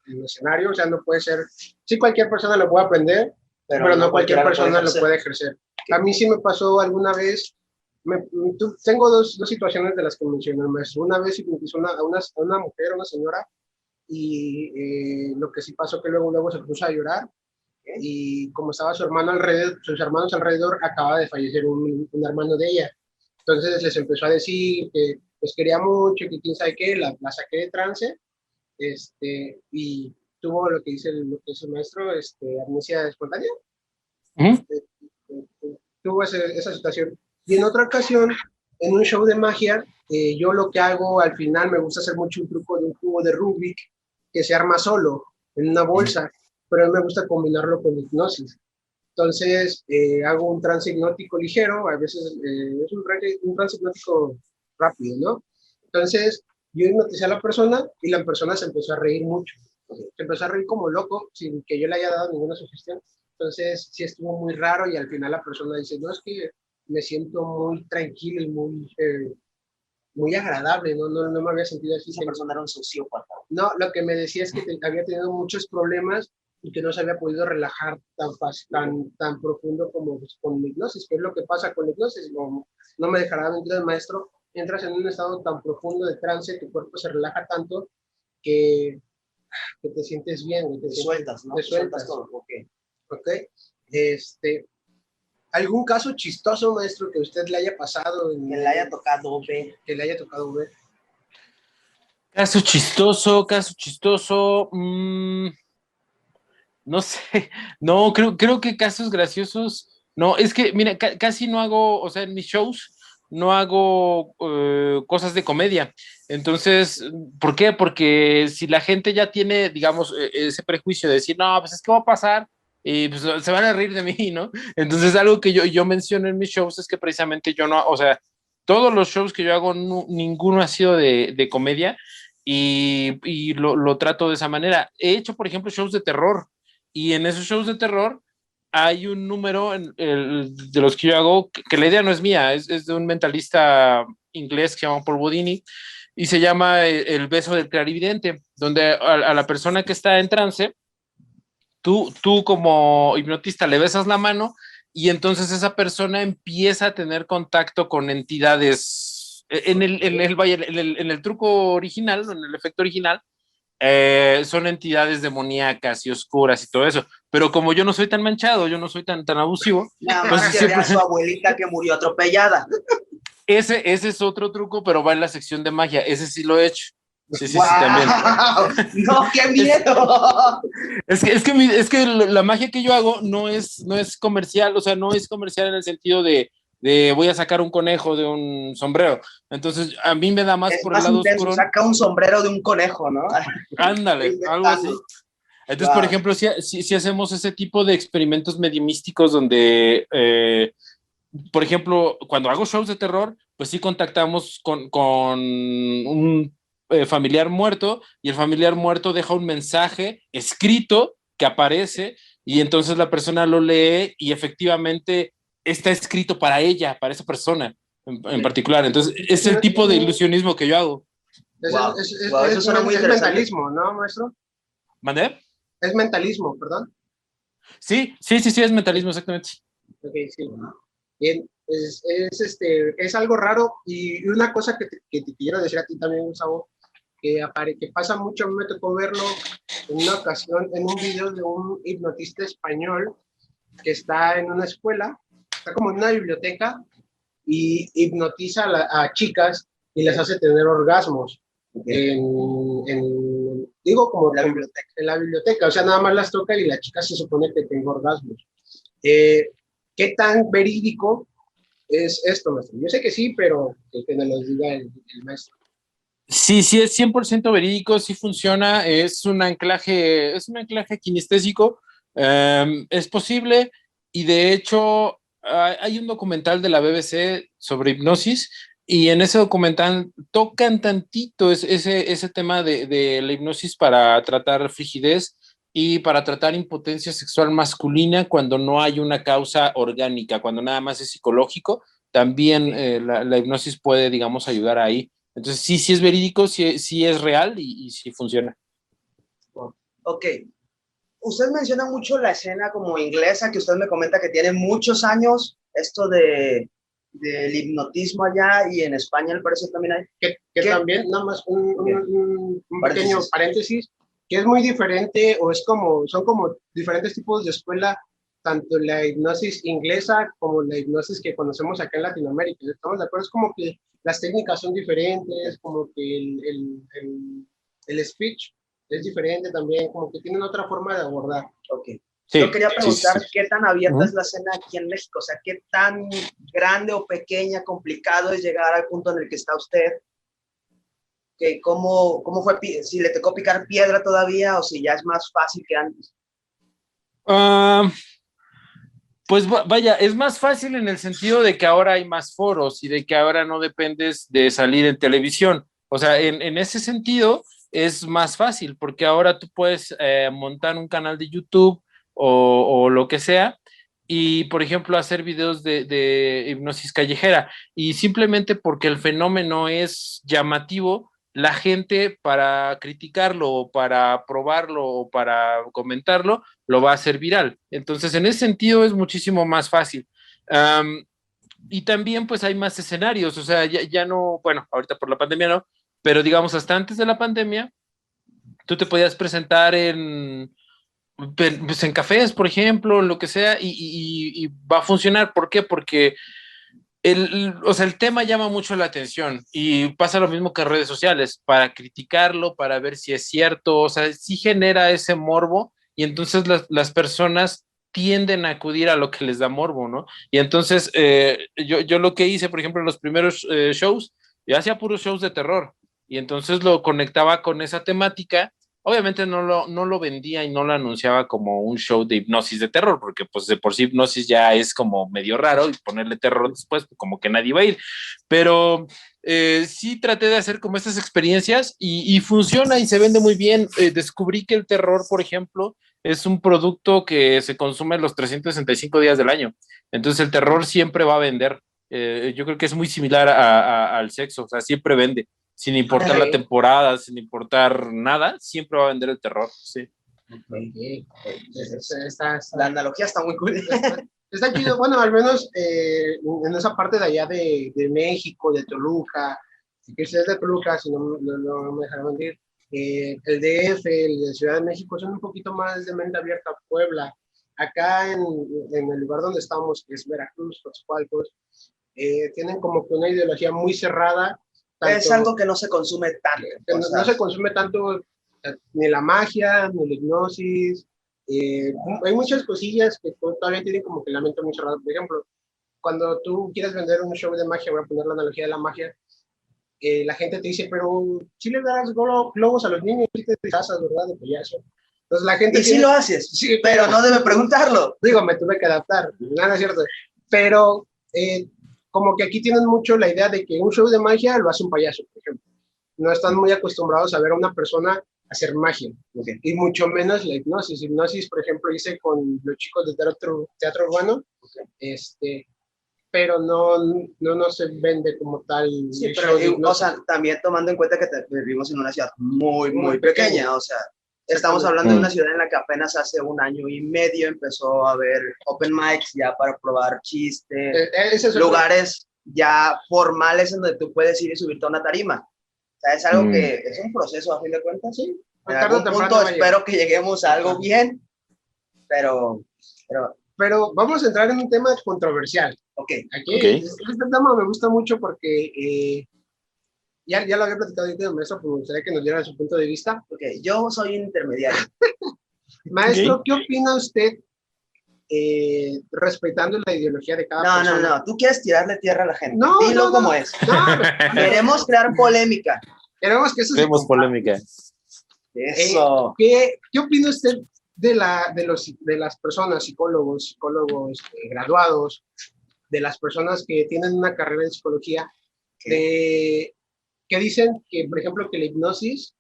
en escenario. O sea, no puede ser, sí cualquier persona lo puede aprender, pero no cualquier persona lo puede ejercer. A mí sí me pasó alguna vez, tengo dos situaciones de las que mencioné el maestro. Una vez hipnotizó a una mujer, una señora, y lo que sí pasó que luego se puso a llorar, y como estaba su hermano alrededor, sus hermanos alrededor, acaba de fallecer un hermano de ella. Entonces les empezó a decir que pues quería mucho, que quién sabe qué, la saqué de trance, y tuvo lo que dice lo que es el maestro, amnesia espontánea. Tuvo esa situación. Y en otra ocasión, en un show de magia, yo lo que hago al final, me gusta hacer mucho un truco de un cubo de Rubik que se arma solo en una bolsa, pero a mí me gusta combinarlo con hipnosis. Entonces, hago un trance hipnótico ligero, a veces es un trance hipnótico rápido, ¿no? Entonces, yo hipnoticé a la persona y la persona se empezó a reír mucho. Se empezó a reír como loco sin que yo le haya dado ninguna sugestión. Entonces, sí estuvo muy raro y al final la persona dice, no, es que me siento muy tranquilo y muy agradable, no me había sentido así. Esa persona era un sociópata. No, lo que me decía es que había tenido muchos problemas y que no se había podido relajar tan fácil, tan profundo como pues, con hipnosis. ¿Qué es lo que pasa con hipnosis? No me dejará mentir el maestro. Entras en un estado tan profundo de trance, tu cuerpo se relaja tanto que te sientes bien. Te sueltas, ¿no? Te sueltas todo. Ok. Ok. Este, ¿Algún caso chistoso, maestro, que usted le haya pasado? Que le haya tocado ver. Que le haya tocado ver. Caso chistoso. No sé, no, creo que casos graciosos, no, es que, mira, casi no hago, o sea, en mis shows no hago cosas de comedia. Entonces, ¿por qué? Porque si la gente ya tiene, digamos, ese prejuicio de decir, no, pues es que va a pasar y pues se van a reír de mí, ¿no? Entonces, algo que yo menciono en mis shows es que precisamente yo no, o sea, todos los shows que yo hago, ninguno ha sido de comedia y lo trato de esa manera. He hecho, por ejemplo, shows de terror y en esos shows de terror hay un número de los que yo hago, que la idea no es mía, es de un mentalista inglés que se llama Paul Bodini, y se llama el beso del clarividente, donde a la persona que está en trance, tú como hipnotista le besas la mano y entonces esa persona empieza a tener contacto con entidades. En el truco original, en el efecto original, son entidades demoníacas y oscuras y todo eso. Pero como yo no soy tan manchado, yo no soy tan abusivo. Nada más que siempre... a su abuelita que murió atropellada. Ese es otro truco, pero va en la sección de magia. Ese sí lo he hecho. Sí, wow. Sí, también. No, qué miedo. Es que la magia que yo hago no es comercial, o sea, no es comercial en el sentido de voy a sacar un conejo de un sombrero. Entonces, a mí me da más por el lado intenso, oscuro. Saca un sombrero de un conejo, ¿no? Ándale, algo así. Entonces, wow. Por ejemplo, si hacemos ese tipo de experimentos medio místicos donde, por ejemplo, cuando hago shows de terror, pues sí contactamos con un familiar muerto y el familiar muerto deja un mensaje escrito que aparece y entonces la persona lo lee y efectivamente está escrito para ella, para esa persona en particular. Entonces, es el tipo de ilusionismo que yo hago. Wow. Eso suena muy interesante. Es mentalismo, ¿no, maestro? ¿Mandé? Es mentalismo, perdón. Sí, es mentalismo, exactamente. Ok, sí. Bien, es algo raro y una cosa que te quiero decir a ti también, Gustavo, que pasa mucho, me tocó verlo en una ocasión en un video de un hipnotista español que está en una escuela, está como en una biblioteca y hipnotiza a chicas y les hace tener orgasmos. Digo, como en la biblioteca, o sea, nada más las toca y la chica se supone que tiene orgasmos. ¿Qué tan verídico es esto, maestro? Yo sé que sí, pero que me lo diga el maestro. Sí, es 100% verídico, sí funciona, es un anclaje kinestésico, es posible y de hecho hay un documental de la BBC sobre hipnosis y en ese documental tocan tantito ese tema de la hipnosis para tratar frigidez y para tratar impotencia sexual masculina cuando no hay una causa orgánica, cuando nada más es psicológico, también la hipnosis puede, digamos, ayudar ahí. Entonces, sí es verídico, sí es real y sí funciona. Ok. Usted menciona mucho la escena como inglesa, que usted me comenta que tiene muchos años, esto del hipnotismo allá, y en España, al parecer, también hay. Que también, nada más un pequeño paréntesis, que es muy diferente, o son como diferentes tipos de escuela, tanto la hipnosis inglesa como la hipnosis que conocemos acá en Latinoamérica. ¿Estamos de acuerdo? Es como que las técnicas son diferentes, como que el speech es diferente también, como que tienen otra forma de abordar. Ok. Sí, yo quería preguntar qué tan abierta es la escena aquí en México, o sea, qué tan grande o pequeña, complicado es llegar al punto en el que está usted. ¿Cómo fue, si le tocó picar piedra todavía o si ya es más fácil que antes? Pues vaya, es más fácil en el sentido de que ahora hay más foros y de que ahora no dependes de salir en televisión. O sea, en ese sentido es más fácil porque ahora tú puedes montar un canal de YouTube o lo que sea y, por ejemplo, hacer videos de hipnosis callejera. Y simplemente porque el fenómeno es llamativo, la gente para criticarlo o para probarlo o para comentarlo, lo va a hacer viral. Entonces, en ese sentido es muchísimo más fácil. Y también pues hay más escenarios, o sea, ya no, bueno, ahorita por la pandemia no, pero digamos hasta antes de la pandemia, tú te podías presentar en pues en cafés, por ejemplo, lo que sea, y va a funcionar. ¿Por qué? Porque o sea, el tema llama mucho la atención y pasa lo mismo que en redes sociales, para criticarlo, para ver si es cierto, o sea, sí genera ese morbo y entonces las personas tienden a acudir a lo que les da morbo, ¿no? Y entonces yo lo que hice, por ejemplo, en los primeros shows, yo hacía puros shows de terror y entonces lo conectaba con esa temática. Obviamente no lo vendía y no lo anunciaba como un show de hipnosis de terror, porque pues de por sí hipnosis ya es como medio raro y ponerle terror después, pues, como que nadie va a ir. Pero sí traté de hacer como estas experiencias y funciona y se vende muy bien. Descubrí que el terror, por ejemplo, es un producto que se consume los 365 días del año. Entonces el terror siempre va a vender. Yo creo que es muy similar al sexo, o sea, siempre vende sin importar la temporada, sin importar nada, siempre va a vender el terror, sí. Okay. La analogía está muy cool. Está chido, bueno, al menos en esa parte de allá de México, de Toluca, que si es de Toluca, si no me dejarán mentir, el DF, el de Ciudad de México, son un poquito más de mente abierta a Puebla. Acá en el lugar donde estamos, que es Veracruz, Coatzacoalcos, tienen como que una ideología muy cerrada. Es algo que no se consume tanto. No se consume tanto ni la magia, ni la hipnosis. Hay muchas cosillas que todavía tienen como que la mente muy cerrada. Por ejemplo, cuando tú quieres vender un show de magia, voy a poner la analogía de la magia, la gente te dice, pero si le das globos a los niños, si te disfrazas, ¿verdad? De payaso. Entonces la gente... Y sí lo haces, sí, pero no debe preguntarlo. Digo, me tuve que adaptar, nada es cierto. Pero como que aquí tienen mucho la idea de que un show de magia lo hace un payaso, por ejemplo. No están muy acostumbrados a ver a una persona hacer magia, okay. Y mucho menos la hipnosis. Hipnosis, por ejemplo, hice con los chicos de teatro urbano, okay. Pero no se vende como tal. Sí, pero o sea, también tomando en cuenta que vivimos en una ciudad muy pequeña, o sea, estamos hablando de una ciudad en la que apenas hace 1 año y medio empezó a haber open mics ya para probar chistes, lugares ya formales en donde tú puedes ir y subirte a una tarima. O sea, es algo que es un proceso a fin de cuentas, sí. En algún punto espero que lleguemos a algo bien, pero vamos a entrar en un tema controversial. Okay. Este tema me gusta mucho porque ya lo había platicado yo con el maestro, pero me gustaría que nos diera su punto de vista. Okay. Yo soy intermediario. Maestro, okay. ¿Qué opina usted respetando la ideología de cada persona? No, tú quieres tirarle tierra a la gente. Dilo como es. Queremos crear polémica. Queremos que eso Queremos polémica. Eso. ¿Qué opina usted de las personas, psicólogos graduados, de las personas que tienen una carrera de psicología, que dicen que, por ejemplo, que la hipnosis,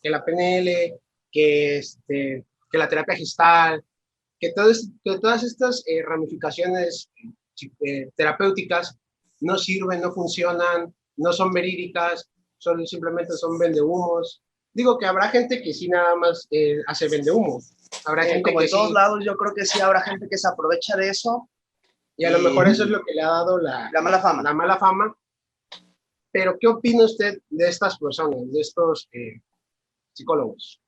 que la PNL, que la terapia gestal, que todas estas ramificaciones terapéuticas no sirven, no funcionan, no son verídicas, simplemente son vendehumos? Digo que habrá gente que sí nada más hace vendehumo. Habrá gente como que en todos lados, yo creo que sí habrá gente que se aprovecha de eso. Y a lo mejor eso es lo que le ha dado la mala fama. Pero, ¿qué opina usted de estas personas, de estos psicólogos?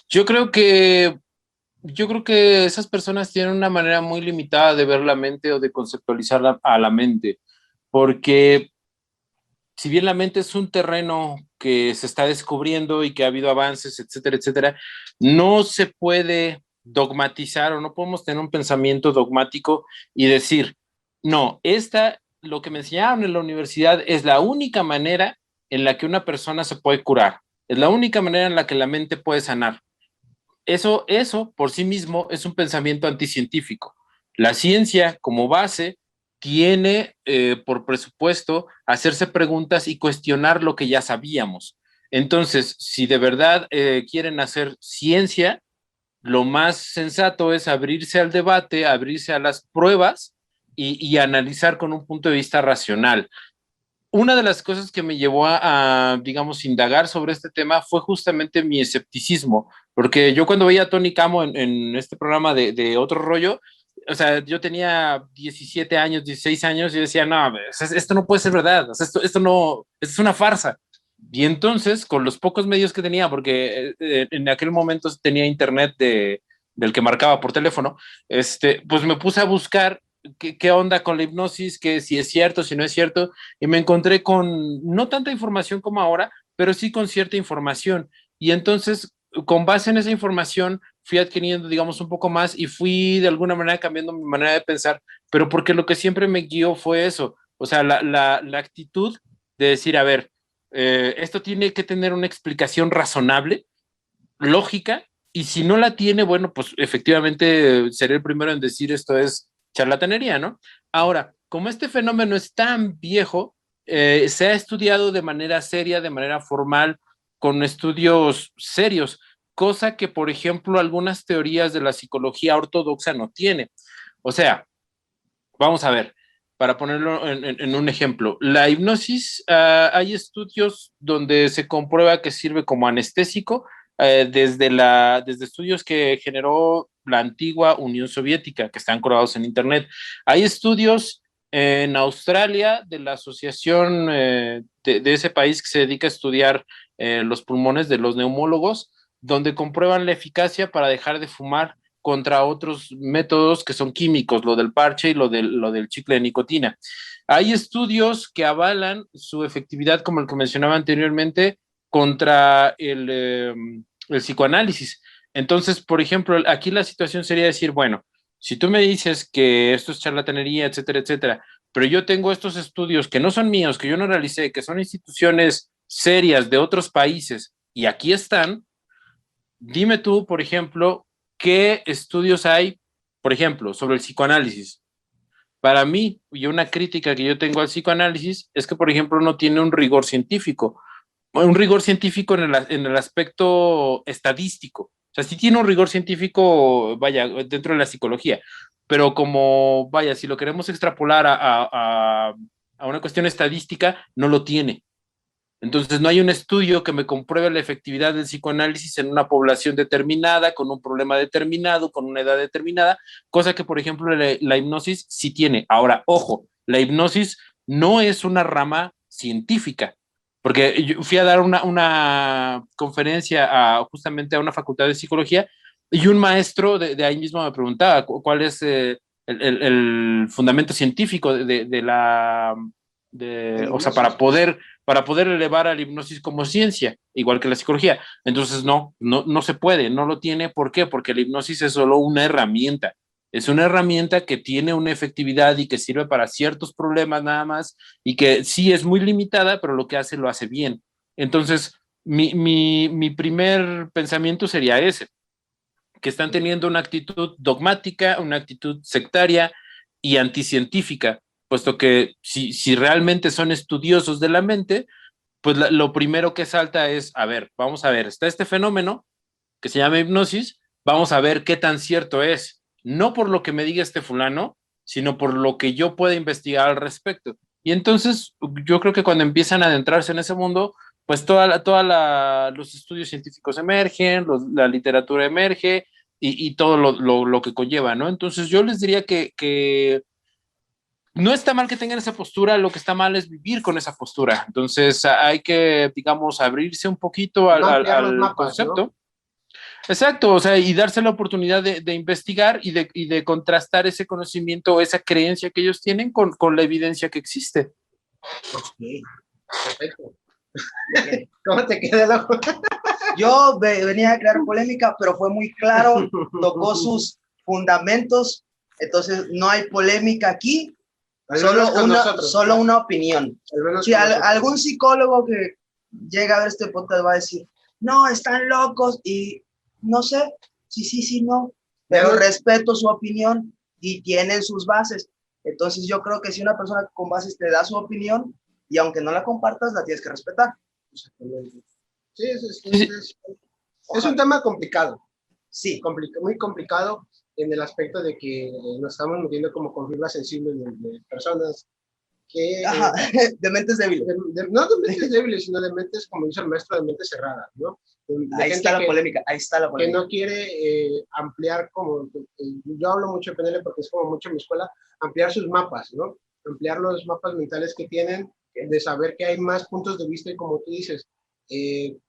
Yo creo que esas personas tienen una manera muy limitada de ver la mente o de conceptualizar a la mente, porque si bien la mente es un terreno que se está descubriendo y que ha habido avances, etcétera, etcétera, no se puede dogmatizar o no podemos tener un pensamiento dogmático y decir, no, lo que me enseñaron en la universidad es la única manera en la que una persona se puede curar, es la única manera en la que la mente puede sanar. Eso por sí mismo es un pensamiento anticientífico. La ciencia como base tiene por presupuesto hacerse preguntas y cuestionar lo que ya sabíamos. Entonces, si de verdad quieren hacer ciencia, lo más sensato es abrirse al debate, abrirse a las pruebas y analizar con un punto de vista racional. Una de las cosas que me llevó digamos, indagar sobre este tema fue justamente mi escepticismo, porque yo cuando veía a Tony Camo en este programa de Otro Rollo, o sea, yo tenía 17 años, 16 años, y yo decía, no, esto no puede ser verdad, o sea, esto no, esto es una farsa. Y entonces, con los pocos medios que tenía, porque en aquel momento tenía internet del que marcaba por teléfono, pues me puse a buscar qué onda con la hipnosis, que si es cierto, si no es cierto, y me encontré con no tanta información como ahora, pero sí con cierta información. Y entonces, con base en esa información, fui adquiriendo, digamos, un poco más y fui de alguna manera cambiando mi manera de pensar, pero porque lo que siempre me guió fue eso, o sea, la actitud de decir, a ver, esto tiene que tener una explicación razonable, lógica, y si no la tiene, bueno, pues efectivamente seré el primero en decir esto es charlatanería, ¿no? Ahora, como este fenómeno es tan viejo, se ha estudiado de manera seria, de manera formal, con estudios serios, cosa que, por ejemplo, algunas teorías de la psicología ortodoxa no tiene. O sea, vamos a ver, para ponerlo en un ejemplo, la hipnosis, hay estudios donde se comprueba que sirve como anestésico desde estudios que generó la antigua Unión Soviética, que están colgados en Internet. Hay estudios en Australia de la asociación de ese país que se dedica a estudiar los pulmones de los neumólogos, donde comprueban la eficacia para dejar de fumar contra otros métodos que son químicos, lo del parche y lo del chicle de nicotina. Hay estudios que avalan su efectividad, como el que mencionaba anteriormente, contra el psicoanálisis. Entonces, por ejemplo, aquí la situación sería decir, bueno, si tú me dices que esto es charlatanería, etcétera, etcétera, pero yo tengo estos estudios que no son míos, que yo no realicé, que son instituciones serias de otros países, y aquí están, dime tú, por ejemplo, qué estudios hay, por ejemplo, sobre el psicoanálisis. Para mí, y una crítica que yo tengo al psicoanálisis es que, por ejemplo, no tiene un rigor científico en el aspecto estadístico. O sea, sí tiene un rigor científico, vaya, dentro de la psicología, pero como, vaya, si lo queremos extrapolar a una cuestión estadística, no lo tiene. Entonces, no hay un estudio que me compruebe la efectividad del psicoanálisis en una población determinada, con un problema determinado, con una edad determinada, cosa que, por ejemplo, la hipnosis sí tiene. Ahora, ojo, la hipnosis no es una rama científica, porque yo fui a dar una conferencia justamente a una facultad de psicología y un maestro de ahí mismo me preguntaba cuál es el fundamento científico o sea, para poder elevar a la hipnosis como ciencia, igual que la psicología. Entonces, no se puede, no lo tiene. ¿Por qué? Porque la hipnosis es solo una herramienta. Es una herramienta que tiene una efectividad y que sirve para ciertos problemas nada más y que sí es muy limitada, pero lo que hace lo hace bien. Entonces, mi primer pensamiento sería ese, que están teniendo una actitud dogmática, una actitud sectaria y anticientífica, puesto que si realmente son estudiosos de la mente, pues lo primero que salta es, a ver, vamos a ver, está este fenómeno que se llama hipnosis, vamos a ver qué tan cierto es, no por lo que me diga este fulano, sino por lo que yo pueda investigar al respecto. Y entonces yo creo que cuando empiezan a adentrarse en ese mundo, pues los estudios científicos emergen, la literatura emerge y todo lo que conlleva, ¿no? Entonces yo les diría que no está mal que tengan esa postura, lo que está mal es vivir con esa postura. Entonces hay que, digamos, abrirse un poquito No ampliar los al mapas, ¿no? concepto. Exacto, o sea, y darse la oportunidad de investigar y de contrastar ese conocimiento, esa creencia que ellos tienen con la evidencia que existe. Ok, perfecto. ¿Cómo te queda el ojo? Yo venía a crear polémica, pero fue muy claro, tocó sus fundamentos, entonces no hay polémica aquí, solo una opinión. Si algún psicólogo que llega a ver este podcast va a decir, no, están locos, y no sé, sí, no, pero respeto su opinión y tienen sus bases. Entonces yo creo que si una persona con bases te da su opinión, y aunque no la compartas, la tienes que respetar. Exactamente. Sí, es un tema complicado. Sí. Muy complicado en el aspecto de que nos estamos metiendo como con fibras sensibles de personas que... de mentes débiles. No de mentes débiles, sino de mentes, como dice el maestro, de mentes cerradas, ¿no? Ahí está la polémica. Que no quiere ampliar como... yo hablo mucho de PNL porque es como mucho en mi escuela, ampliar sus mapas, ¿no? Ampliar los mapas mentales que tienen de saber que hay más puntos de vista y como tú dices,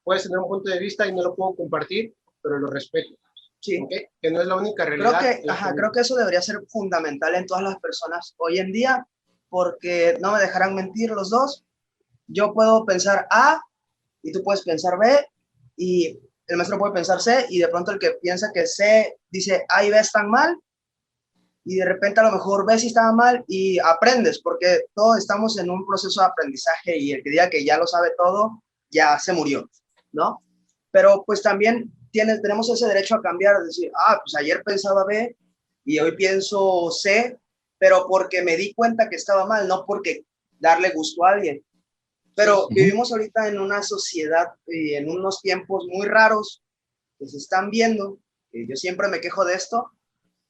puedes tener un punto de vista y no lo puedo compartir, pero lo respeto. Sí. ¿Okay? Que no es la única realidad. Creo que eso debería ser fundamental en todas las personas hoy en día, porque no me dejarán mentir los dos. Yo puedo pensar A y tú puedes pensar B y el maestro puede pensar C y de pronto el que piensa que C dice A y B están mal y de repente a lo mejor ves si estaba mal y aprendes, porque todos estamos en un proceso de aprendizaje y el que diga que ya lo sabe todo, ya se murió, ¿no? Pero pues también tenemos ese derecho a cambiar, decir, pues ayer pensaba B y hoy pienso C, pero porque me di cuenta que estaba mal, no porque darle gusto a alguien. Pero vivimos ahorita en una sociedad y en unos tiempos muy raros que se están viendo, yo siempre me quejo de esto,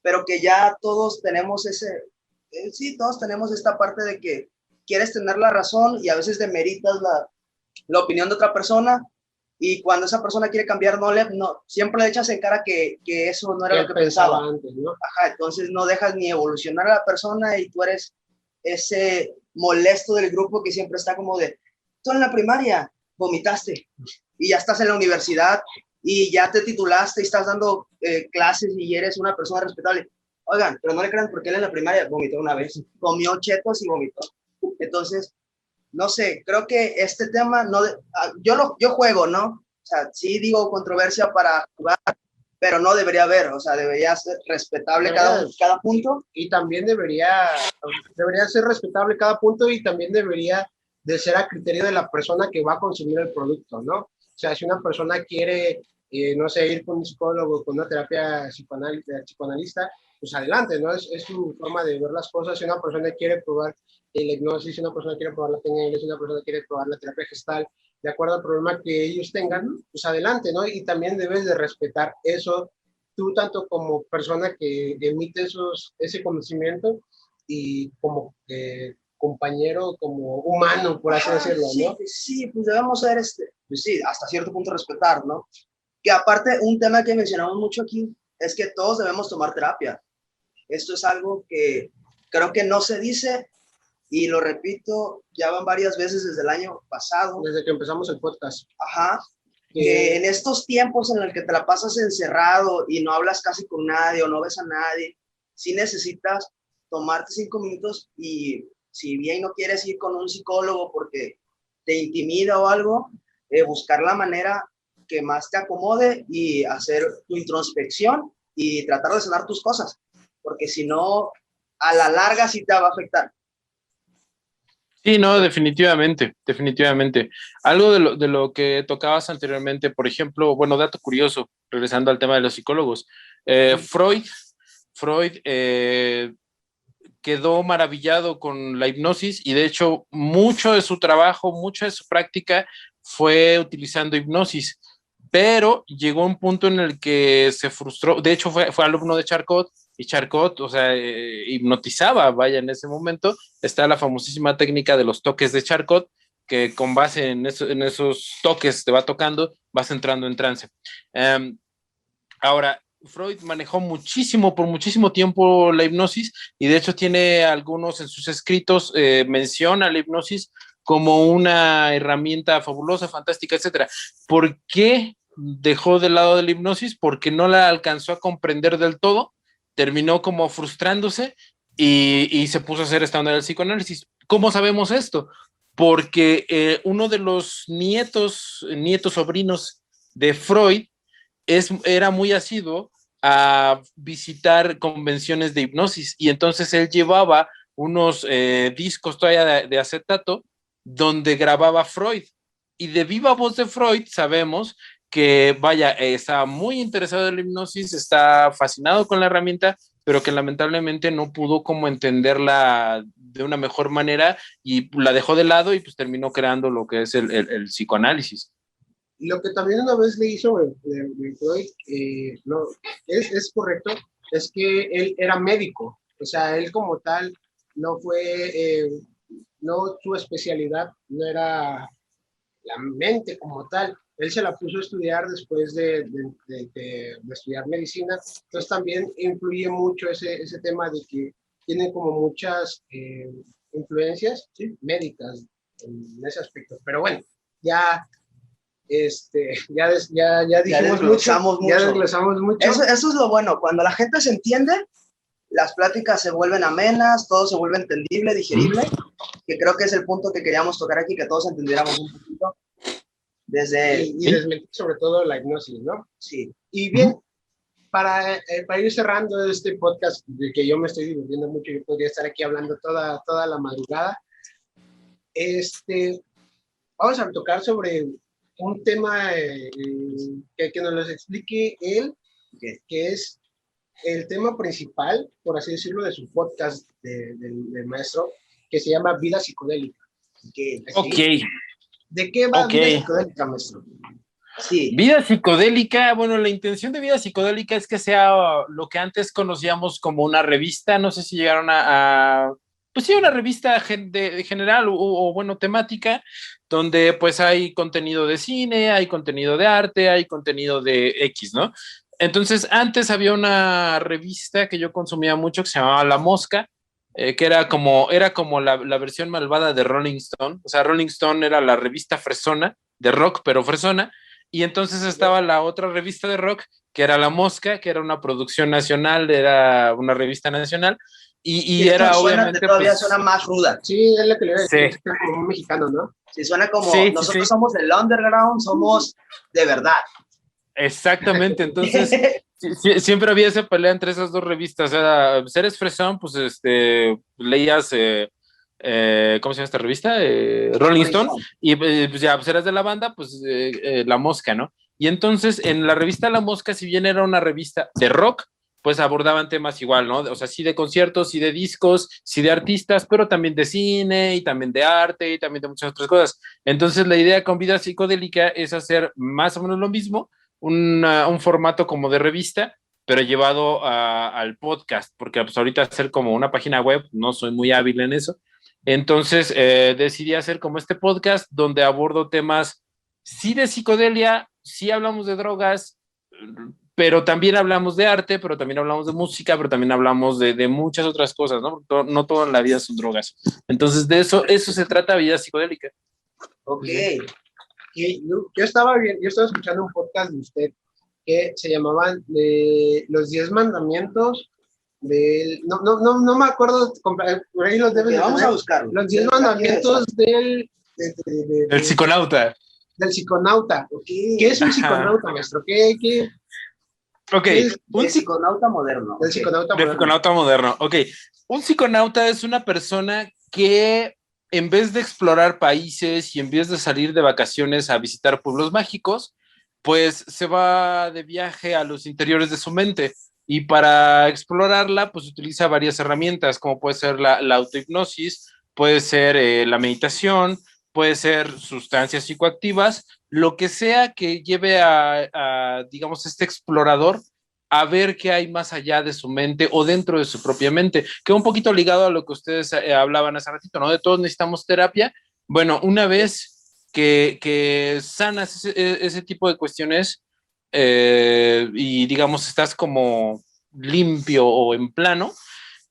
pero que ya todos tenemos sí, todos tenemos esta parte de que quieres tener la razón y a veces demeritas la opinión de otra persona y cuando esa persona quiere cambiar, siempre le echas en cara que eso no era lo que pensaba antes, ¿no? Ajá, entonces no dejas ni evolucionar a la persona y tú eres ese molesto del grupo que siempre está como de, tú en la primaria vomitaste y ya estás en la universidad y ya te titulaste y estás dando clases y eres una persona respetable. Oigan, pero no le crean porque él en la primaria vomitó una vez, comió chetos y vomitó. Entonces, no sé, creo que este tema, yo juego, ¿no? O sea, sí digo controversia para jugar, pero no debería haber, o sea, debería ser respetable cada punto. Y también debería ser respetable cada punto y también debería de ser a criterio de la persona que va a consumir el producto, ¿no? O sea, si una persona quiere, no sé, ir con un psicólogo, con una terapia psicoanalista, pues adelante, ¿no? Es su forma de ver las cosas. Si una persona quiere probar la hipnosis, si una persona quiere probar la PNL, si una persona quiere probar la terapia gestal, de acuerdo al problema que ellos tengan, pues adelante, ¿no? Y también debes de respetar eso, tú tanto como persona que emite ese conocimiento y como compañero, como humano, por así decirlo, ¿no? Sí, pues debemos ser, pues sí, hasta cierto punto respetar, ¿no? Que aparte, un tema que mencionamos mucho aquí es que todos debemos tomar terapia. Esto es algo que creo que no se dice y lo repito, ya van varias veces desde el año pasado. Desde que empezamos el podcast. Ajá. Que en estos tiempos en los que te la pasas encerrado y no hablas casi con nadie o no ves a nadie, sí necesitas tomarte 5 minutos y si bien no quieres ir con un psicólogo porque te intimida o algo, buscar la manera que más te acomode y hacer tu introspección y tratar de sanar tus cosas, porque si no, a la larga sí te va a afectar. Sí, no, definitivamente, definitivamente. Algo de lo que tocabas anteriormente, por ejemplo, bueno, dato curioso, regresando al tema de los psicólogos, Freud quedó maravillado con la hipnosis y de hecho mucho de su trabajo, mucha de su práctica fue utilizando hipnosis, pero llegó un punto en el que se frustró, de hecho fue alumno de Charcot y Charcot, o sea, hipnotizaba, vaya, en ese momento está la famosísima técnica de los toques de Charcot, que con base en esos toques te va tocando, vas entrando en trance. Ahora, Freud manejó por muchísimo tiempo la hipnosis y de hecho tiene algunos en sus escritos, menciona la hipnosis como una herramienta fabulosa, fantástica, etcétera. ¿Por qué dejó de lado de la hipnosis? Porque no la alcanzó a comprender del todo, terminó como frustrándose y se puso a hacer esta onda del psicoanálisis. ¿Cómo sabemos esto? Porque uno de los nietos sobrinos de Freud era muy asiduo a visitar convenciones de hipnosis y entonces él llevaba unos discos todavía de acetato donde grababa Freud y de viva voz de Freud sabemos que, vaya, está muy interesado en la hipnosis, está fascinado con la herramienta, pero que lamentablemente no pudo como entenderla de una mejor manera y la dejó de lado y pues terminó creando lo que es el psicoanálisis. Lo que también una vez le hizo Freud, no, es correcto, es que él era médico, o sea, él como tal no fue, no su especialidad no era la mente como tal, él se la puso a estudiar después de estudiar medicina, entonces también influye mucho ese tema de que tiene como muchas influencias, ¿sí?, médicas en ese aspecto. Pero bueno, ya, ya dijimos mucho. Ya desglosamos mucho. Eso es lo bueno, cuando la gente se entiende, las pláticas se vuelven amenas, todo se vuelve entendible, digerible, que creo que es el punto que queríamos tocar aquí, que todos entendiéramos un poquito. Y desmentir sobre todo la hipnosis, ¿no? Sí. Y bien, para ir cerrando este podcast, de que yo me estoy divirtiendo mucho, yo podría estar aquí hablando toda la madrugada, vamos a tocar sobre un tema que nos lo explique él, que es el tema principal, por así decirlo, de su podcast del maestro, que se llama Vida Psicodélica. Ok. ¿De qué va Vida Psicodélica, maestro? Sí. Vida psicodélica, bueno, la intención de Vida Psicodélica es que sea lo que antes conocíamos como una revista, no sé si llegaron pues sí, una revista general o bueno, temática, donde pues hay contenido de cine, hay contenido de arte, hay contenido de X, ¿no? Entonces, antes había una revista que yo consumía mucho que se llamaba La Mosca, que era como la versión malvada de Rolling Stone. O sea, Rolling Stone era la revista fresona, de rock, pero fresona. Y entonces estaba la otra revista de rock, que era La Mosca, que era una producción nacional, era una revista nacional. Y era obviamente. Todavía suena más ruda. Sí, es lo que le voy a decir. Sí. Como un mexicano, ¿no? Sí, suena como. Nosotros somos del underground, somos de verdad. Exactamente, entonces siempre había esa pelea entre esas dos revistas. Era, pues eres fresón, pues leías, ¿cómo se llama esta revista? Rolling Stone, y pues ya, pues eras de la banda, pues La Mosca, ¿no? Y entonces en la revista La Mosca, si bien era una revista de rock, pues abordaban temas igual, ¿no? O sea, sí de conciertos, sí de discos, sí de artistas, pero también de cine y también de arte y también de muchas otras cosas. Entonces la idea con Vida Psicodélica es hacer más o menos lo mismo, un formato como de revista, pero llevado al podcast, porque pues ahorita hacer como una página web, no soy muy hábil en eso. Entonces decidí hacer como este podcast donde abordo temas, sí de psicodelia, sí hablamos de drogas, pero también hablamos de arte, pero también hablamos de música, pero también hablamos de muchas otras cosas, ¿no? No todo en la vida son drogas. Entonces de eso se trata Vida Psicodélica. Ok. Yo estaba escuchando un podcast de usted que se llamaban Los 10 Mandamientos no me acuerdo, por ahí los debes vamos a buscarlo. Los 10 Mandamientos del psiconauta. Del psiconauta. Okay. ¿Qué es un psiconauta, maestro? ¿Qué es? Un psiconauta moderno. El psiconauta moderno. Ok. Un psiconauta es una persona que en vez de explorar países y en vez de salir de vacaciones a visitar pueblos mágicos, pues se va de viaje a los interiores de su mente. Y para explorarla, pues utiliza varias herramientas, como puede ser la autohipnosis, puede ser la meditación, puede ser sustancias psicoactivas, lo que sea que lleve digamos, este explorador a ver qué hay más allá de su mente o dentro de su propia mente, que un poquito ligado a lo que ustedes hablaban hace ratito, ¿no? De todos necesitamos terapia. Bueno, una vez que sanas ese tipo de cuestiones y digamos estás como limpio o en plano,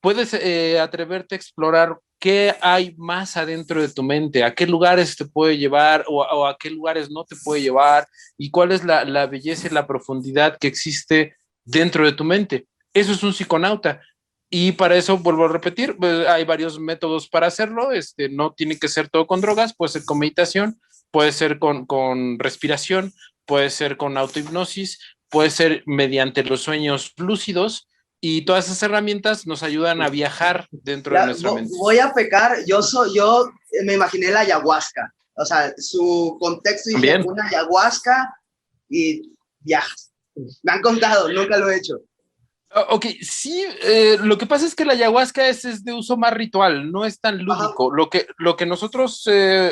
puedes atreverte a explorar qué hay más adentro de tu mente, a qué lugares te puede llevar o a qué lugares no te puede llevar y cuál es la belleza y la profundidad que existe dentro de tu mente. Eso es un psiconauta. Y para eso, vuelvo a repetir, pues, hay varios métodos para hacerlo. No tiene que ser todo con drogas, puede ser con meditación, puede ser con respiración, puede ser con autohipnosis, puede ser mediante los sueños lúcidos, y todas esas herramientas nos ayudan a viajar dentro de nuestra mente. Voy a pecar, yo me imaginé la ayahuasca, o sea, su contexto, dije una ayahuasca y viajas. Me han contado, nunca lo he hecho. Ok, sí, lo que pasa es que la ayahuasca es de uso más ritual, no es tan lúdico. Lo que nosotros,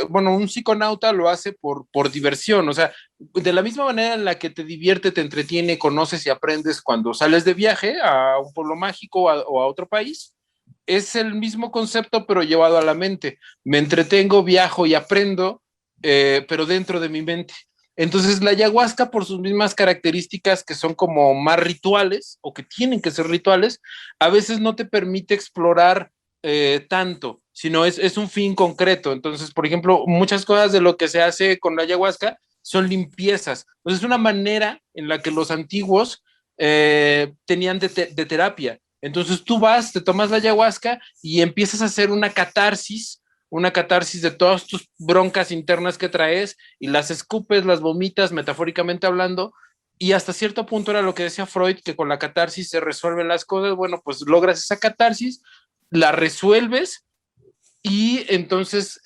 bueno, un psiconauta lo hace por diversión, o sea, de la misma manera en la que te divierte, te entretiene, conoces y aprendes cuando sales de viaje a un pueblo mágico o a otro país, es el mismo concepto pero llevado a la mente. Me entretengo, viajo y aprendo, pero dentro de mi mente. Entonces la ayahuasca, por sus mismas características que son como más rituales o que tienen que ser rituales, a veces no te permite explorar tanto, sino es un fin concreto. Entonces, por ejemplo, muchas cosas de lo que se hace con la ayahuasca son limpiezas. Entonces, es una manera en la que los antiguos tenían de terapia. Entonces, tú vas, te tomas la ayahuasca y empiezas a hacer una catarsis de todas tus broncas internas que traes y las escupes, las vomitas, metafóricamente hablando, y hasta cierto punto era lo que decía Freud, que con la catarsis se resuelven las cosas. Bueno, pues logras esa catarsis, la resuelves y entonces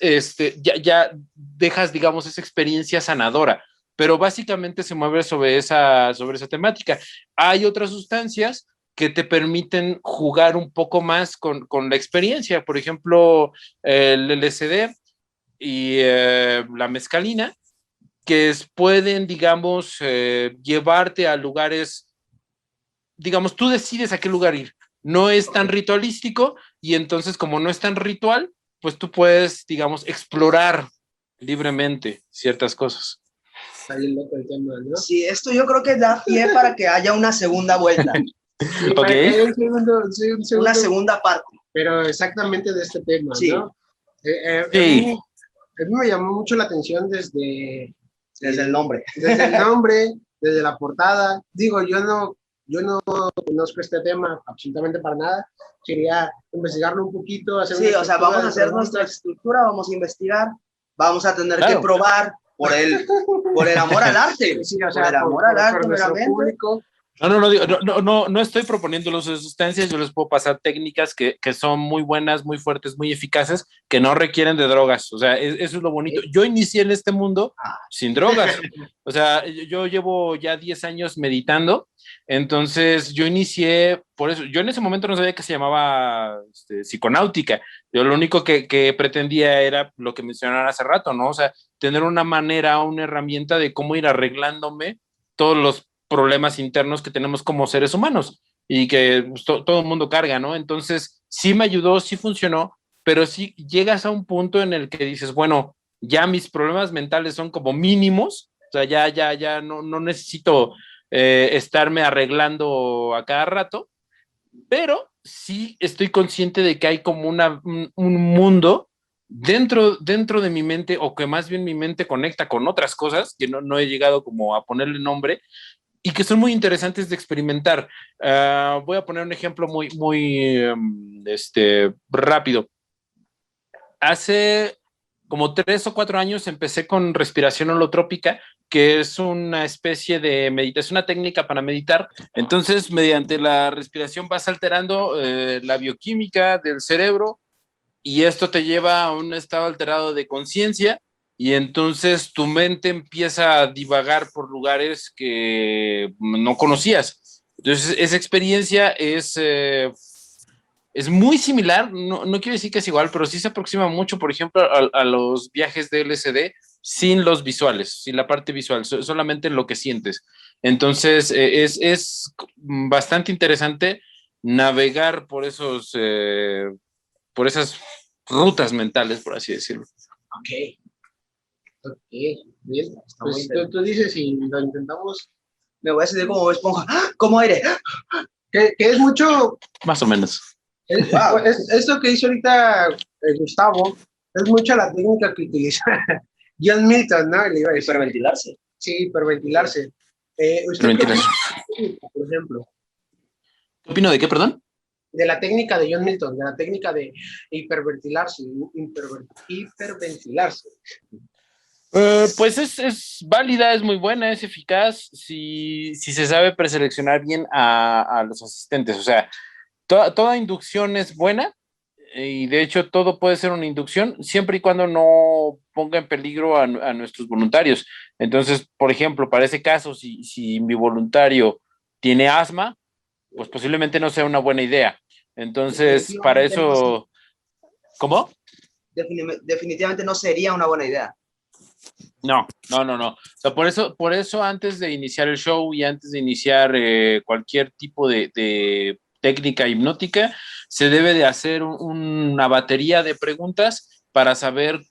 ya dejas, digamos, esa experiencia sanadora, pero básicamente se mueve sobre esa temática. Hay otras sustancias que te permiten jugar un poco más con la experiencia, por ejemplo, el LSD y la mescalina, que pueden, digamos, llevarte a lugares, digamos, tú decides a qué lugar ir. No es tan ritualístico y entonces como no es tan ritual, pues tú puedes, digamos, explorar libremente ciertas cosas. Está bien loco el tema, ¿no? Sí, esto yo creo que da pie para que haya una segunda vuelta. Sí, para que haya un segundo, Una segunda parte. pero exactamente de este tema, Sí. ¿no? Sí. A mí me llamó mucho la atención desde el nombre. Desde el nombre, desde la portada. Digo, yo no conozco este tema absolutamente para nada. Quería investigarlo un poquito, hacer Sí, o sea, vamos a hacer nuestra estructura, vamos a investigar, vamos a tener que probar por el amor al arte. Sí, o sea, por el amor al arte, meramente. Público. No estoy proponiendo el uso de sustancias, yo les puedo pasar técnicas que son muy buenas, muy fuertes, muy eficaces, que no requieren de drogas, o sea, eso es lo bonito. Yo inicié en este mundo sin drogas, o sea, yo llevo ya 10 años meditando, entonces yo inicié, por eso, yo en ese momento no sabía que se llamaba psiconáutica, yo lo único que pretendía era lo que mencionaron hace rato, ¿no? O sea, tener una manera, una herramienta de cómo ir arreglándome todos los problemas internos que tenemos como seres humanos y que pues, todo el mundo carga, ¿no? Entonces, sí me ayudó, sí funcionó, pero sí llegas a un punto en el que dices, bueno, ya mis problemas mentales son como mínimos, o sea, ya no necesito estarme arreglando a cada rato, pero sí estoy consciente de que hay como un mundo dentro de mi mente, o que más bien mi mente conecta con otras cosas que no he llegado como a ponerle nombre, y que son muy interesantes de experimentar. Voy a poner un ejemplo muy rápido. Hace como 3 o 4 años empecé con respiración holotrópica, que es una especie de meditación, una técnica para meditar. Entonces, mediante la respiración vas alterando la bioquímica del cerebro y esto te lleva a un estado alterado de conciencia y entonces tu mente empieza a divagar por lugares que no conocías. Entonces esa experiencia es muy similar, no quiero decir que es igual, pero sí se aproxima mucho, por ejemplo, a los viajes de LSD sin los visuales, sin la parte visual, solamente lo que sientes. Entonces es bastante interesante navegar por esas rutas mentales, por así decirlo. Ok, bien. Pues tú dices, si lo intentamos. Me voy a sentir como esponja, como aire. Que es mucho. Más o menos. Esto que hizo ahorita Gustavo, es mucho la técnica que utiliza John Milton, ¿no? Hiperventilarse. Sí, hiperventilarse. ¿Usted por ejemplo? ¿Qué opino de qué, perdón? De la técnica de John Milton, de la técnica de hiperventilarse. Hiperventilarse. Pues es válida, es muy buena, es eficaz si se sabe preseleccionar bien a los asistentes. O sea, toda inducción es buena y de hecho todo puede ser una inducción siempre y cuando no ponga en peligro a nuestros voluntarios. Entonces, por ejemplo, para ese caso, si mi voluntario tiene asma, pues posiblemente no sea una buena idea. Entonces, para eso... ¿Cómo? Definitivamente no sería una buena idea. No. O sea, por eso antes de iniciar el show y antes de iniciar cualquier tipo de técnica hipnótica, se debe de hacer una batería de preguntas para saber,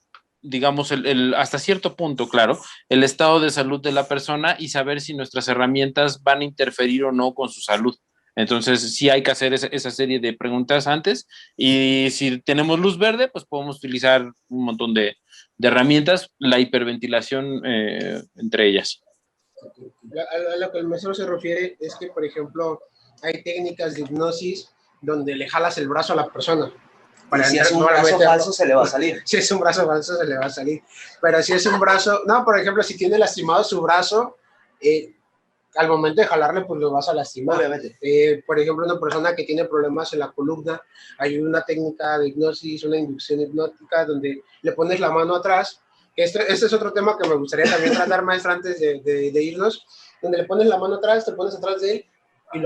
digamos, hasta cierto punto, claro, el estado de salud de la persona y saber si nuestras herramientas van a interferir o no con su salud. Entonces, sí hay que hacer esa serie de preguntas antes, y si tenemos luz verde, pues podemos utilizar un montón de herramientas, la hiperventilación entre ellas. A lo que el maestro se refiere es que, por ejemplo, hay técnicas de hipnosis donde le jalas el brazo a la persona. Y si es un brazo falso, se le va a salir. Si es un brazo falso, se le va a salir. Pero si es un brazo... No, por ejemplo, si tiene lastimado su brazo, al momento de jalarle, pues lo vas a lastimar. Obviamente. Por ejemplo, una persona que tiene problemas en la columna, hay una técnica de hipnosis, una inducción hipnótica, donde le pones la mano atrás. Este es otro tema que me gustaría también tratar, maestro, antes de irnos, donde le pones la mano atrás, te pones atrás de él y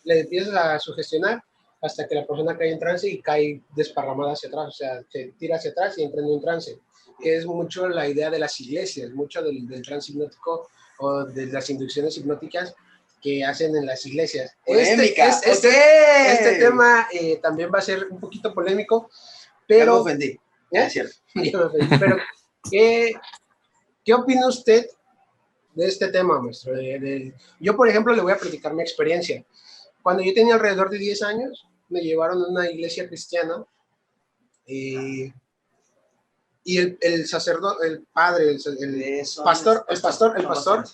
le empiezas a sugestionar hasta que la persona cae en trance y cae desparramada hacia atrás, o sea, se tira hacia atrás y entra en un trance. Es mucho la idea de las iglesias, mucho del trance hipnótico o de las inducciones hipnóticas que hacen en las iglesias. Este tema también va a ser un poquito polémico, pero... Ya me ofendí. Es cierto. Pero, ¿qué opina usted de este tema, maestro? Yo, por ejemplo, le voy a platicar mi experiencia. Cuando yo tenía alrededor de 10 años, me llevaron a una iglesia cristiana y el sacerdote, el padre, el pastor,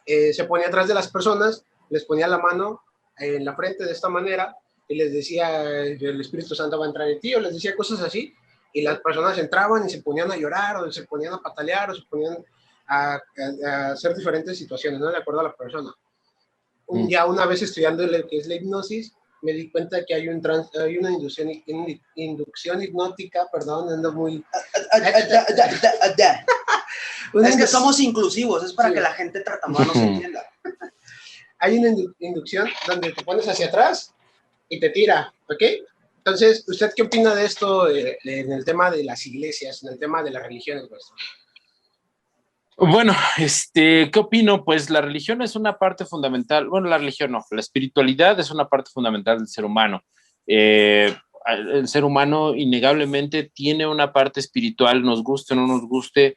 se ponía atrás de las personas, les ponía la mano en la frente de esta manera y les decía, el Espíritu Santo va a entrar en ti, o les decía cosas así, y las personas entraban y se ponían a llorar, o se ponían a patalear, o se ponían a hacer diferentes situaciones, ¿no? De acuerdo a la persona. Ya una vez estudiando lo que es la hipnosis, me di cuenta que hay una inducción hipnótica, perdón, ando muy... Es que somos inclusivos, es para que la gente tartamuda no se entienda. Hay una inducción donde te pones hacia atrás y te tira, ¿ok? Entonces, ¿usted qué opina de esto en el tema de las iglesias, en el tema de las religiones, maestro? Bueno, ¿qué opino? Pues la religión es una parte fundamental, bueno, la religión no, la espiritualidad es una parte fundamental del ser humano. El ser humano innegablemente tiene una parte espiritual, nos guste o no nos guste,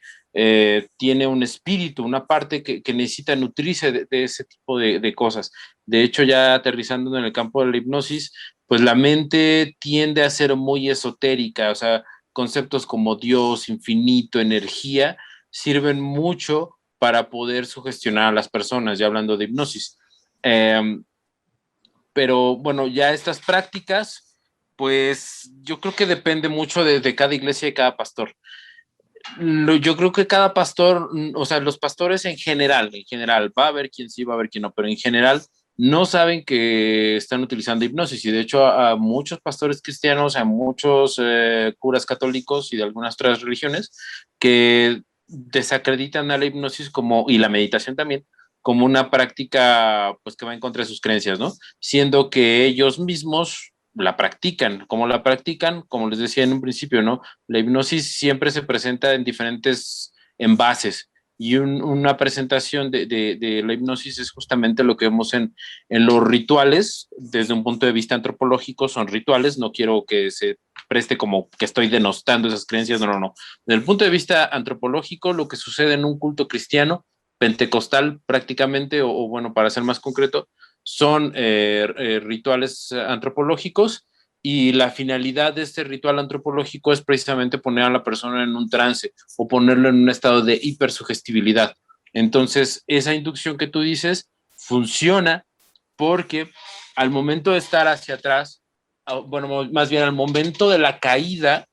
tiene un espíritu, una parte que necesita nutrirse de ese tipo de cosas. De hecho, ya aterrizando en el campo de la hipnosis, pues la mente tiende a ser muy esotérica, o sea, conceptos como Dios, infinito, energía, sirven mucho para poder sugestionar a las personas, ya hablando de hipnosis. Pero bueno, ya estas prácticas, pues yo creo que depende mucho de cada iglesia y cada pastor. Yo creo que cada pastor, o sea, los pastores en general, va a haber quien sí, va a haber quien no, pero en general no saben que están utilizando hipnosis, y de hecho a muchos pastores cristianos, a muchos curas católicos y de algunas otras religiones que desacreditan a la hipnosis y la meditación también, como una práctica pues que va en contra de sus creencias, ¿no? Siendo que ellos mismos la practican. ¿Cómo la practican? Como les decía en un principio, ¿no? La hipnosis siempre se presenta en diferentes envases, y una presentación de la hipnosis es justamente lo que vemos en los rituales. Desde un punto de vista antropológico son rituales, no quiero que se preste como que estoy denostando esas creencias, no. Desde el punto de vista antropológico, lo que sucede en un culto cristiano, pentecostal prácticamente, o bueno, para ser más concreto, son rituales antropológicos, y la finalidad de este ritual antropológico es precisamente poner a la persona en un trance o ponerlo en un estado de hipersugestibilidad. Entonces, esa inducción que tú dices funciona porque al momento de estar hacia atrás, bueno, más bien al momento de la caída,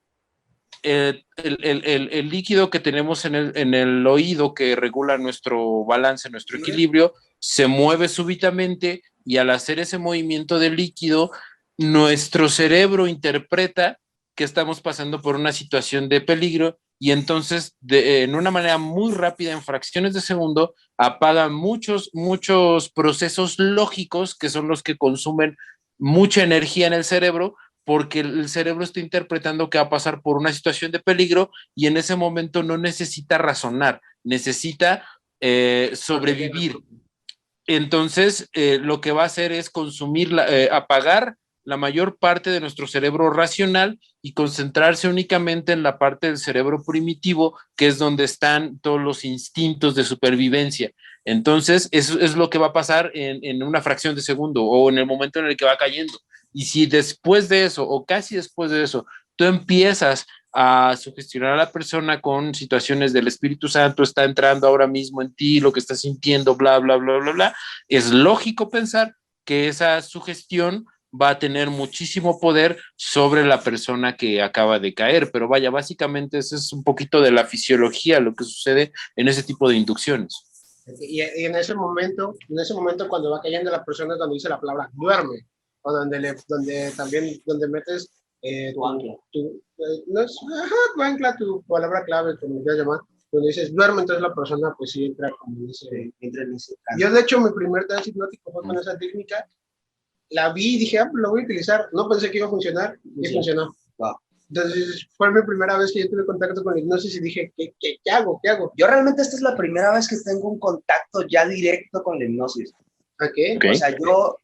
el líquido que tenemos en el oído, que regula nuestro balance, nuestro equilibrio, se mueve súbitamente, y al hacer ese movimiento del líquido, nuestro cerebro interpreta que estamos pasando por una situación de peligro, y entonces en una manera muy rápida, en fracciones de segundo, apaga muchos procesos lógicos que son los que consumen mucha energía en el cerebro, porque el cerebro está interpretando que va a pasar por una situación de peligro, y en ese momento no necesita razonar, necesita sobrevivir. Entonces, lo que va a hacer es apagar la mayor parte de nuestro cerebro racional y concentrarse únicamente en la parte del cerebro primitivo, que es donde están todos los instintos de supervivencia. Entonces, eso es lo que va a pasar en una fracción de segundo o en el momento en el que va cayendo. Y si después de eso, o casi después de eso, tú empiezas a sugestionar a la persona con situaciones del Espíritu Santo, está entrando ahora mismo en ti, lo que estás sintiendo, bla, bla, bla, bla, bla, es lógico pensar que esa sugestión va a tener muchísimo poder sobre la persona que acaba de caer, pero vaya, básicamente eso es un poquito de la fisiología, lo que sucede en ese tipo de inducciones. Y en ese momento cuando va cayendo la persona es donde dice la palabra duerme, o donde también, donde metes Tu ancla. No es, ajá, tu ancla, tu palabra clave, como ya llamar, cuando dices duerme, entonces la persona pues sí entra como dice. Entra en ese caso. Yo de hecho mi primer trance hipnótico fue con esa técnica, la vi y dije, pues lo voy a utilizar, no pensé que iba a funcionar, y funcionó. Wow. Entonces fue mi primera vez que yo tuve contacto con la hipnosis y dije, ¿qué hago? ¿Qué hago? Yo realmente esta es la primera vez que tengo un contacto ya directo con la hipnosis. Okay. O sea, yo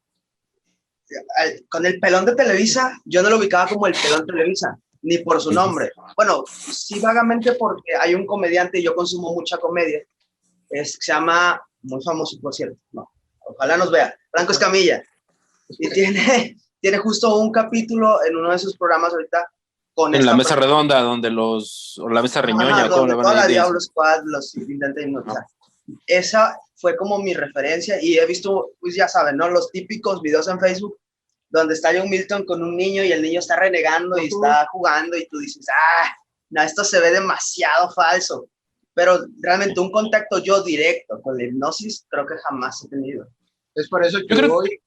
con el pelón de Televisa, yo no lo ubicaba como el pelón Televisa, ni por su nombre. Bueno, sí vagamente porque hay un comediante y yo consumo mucha comedia, se llama, muy famoso por cierto, no, ojalá nos vea, Franco Escamilla, y tiene justo un capítulo en uno de sus programas ahorita con en la mesa redonda, donde o la mesa reñoña, donde toda la Diablo Squad los intenta hipnotizar. Esa fue como mi referencia y he visto, pues ya saben, ¿no? Los típicos videos en Facebook donde está John Milton con un niño y el niño está renegando y está jugando y tú dices, no, esto se ve demasiado falso. Pero realmente un contacto yo directo con la hipnosis creo que jamás he tenido. Es por eso que hoy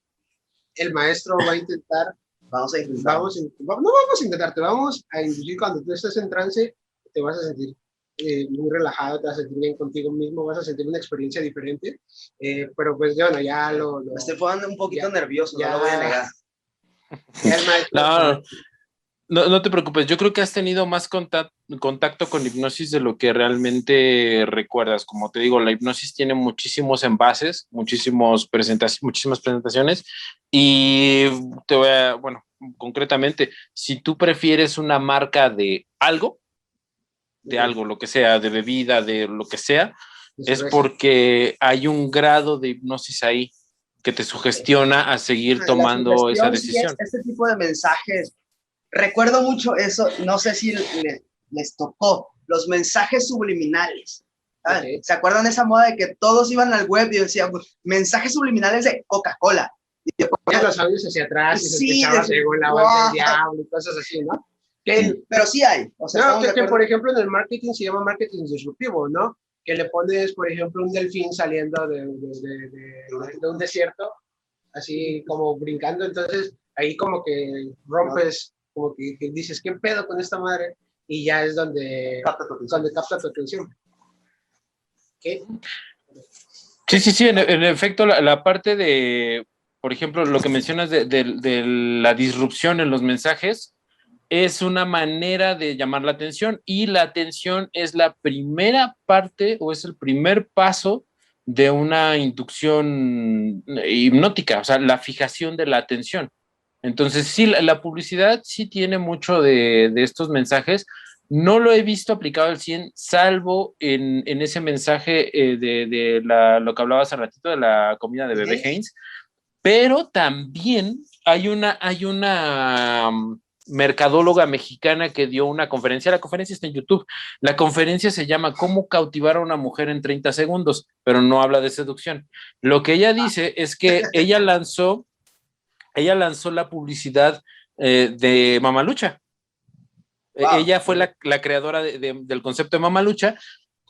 el maestro va a intentar, no vamos a intentar, te vamos a inducir cuando tú estés en trance, te vas a sentir muy relajado, te vas a sentir bien contigo mismo, vas a sentir una experiencia diferente, pero pues bueno, ya me estoy poniendo un poquito nervioso, ya, no lo voy a negar. Ya el maestro, no te preocupes, yo creo que has tenido más contacto con hipnosis de lo que realmente recuerdas. Como te digo, la hipnosis tiene muchísimos envases, muchísimas presentaciones y te voy a, bueno, concretamente, si tú prefieres una marca de algo, lo que sea, de bebida, de lo que sea, es porque hay un grado de hipnosis ahí que te sugestiona a seguir tomando esa decisión. Sí, este tipo de mensajes, recuerdo mucho eso, no sé si les tocó, los mensajes subliminales. Okay. ¿Se acuerdan de esa moda de que todos iban al web y decían mensajes subliminales de Coca-Cola? Y ponían los audios hacia atrás y se escuchaba según la voz del diablo y cosas así, ¿no? Pero sí hay. O sea, no, que por ejemplo en el marketing se llama marketing disruptivo, ¿no? Que le pones, por ejemplo, un delfín saliendo de un desierto, así como brincando, entonces ahí como que rompes, como que dices, ¿qué pedo con esta madre? Y ya es donde capta tu atención. ¿Qué? Sí, en efecto, la parte de, por ejemplo, lo que mencionas de la disrupción en los mensajes, es una manera de llamar la atención y la atención es la primera parte o es el primer paso de una inducción hipnótica, o sea, la fijación de la atención. Entonces, sí, la publicidad sí tiene mucho de estos mensajes. No lo he visto aplicado al 100, salvo en ese mensaje lo que hablaba hace ratito de la comida de bebé Heinz, pero también hay una mercadóloga mexicana que dio una conferencia, la conferencia está en YouTube, la conferencia se llama ¿Cómo cautivar a una mujer en 30 segundos? Pero no habla de seducción. Lo que ella dice es que ella lanzó la publicidad de Mamalucha. Wow. Ella fue la creadora del concepto de Mamalucha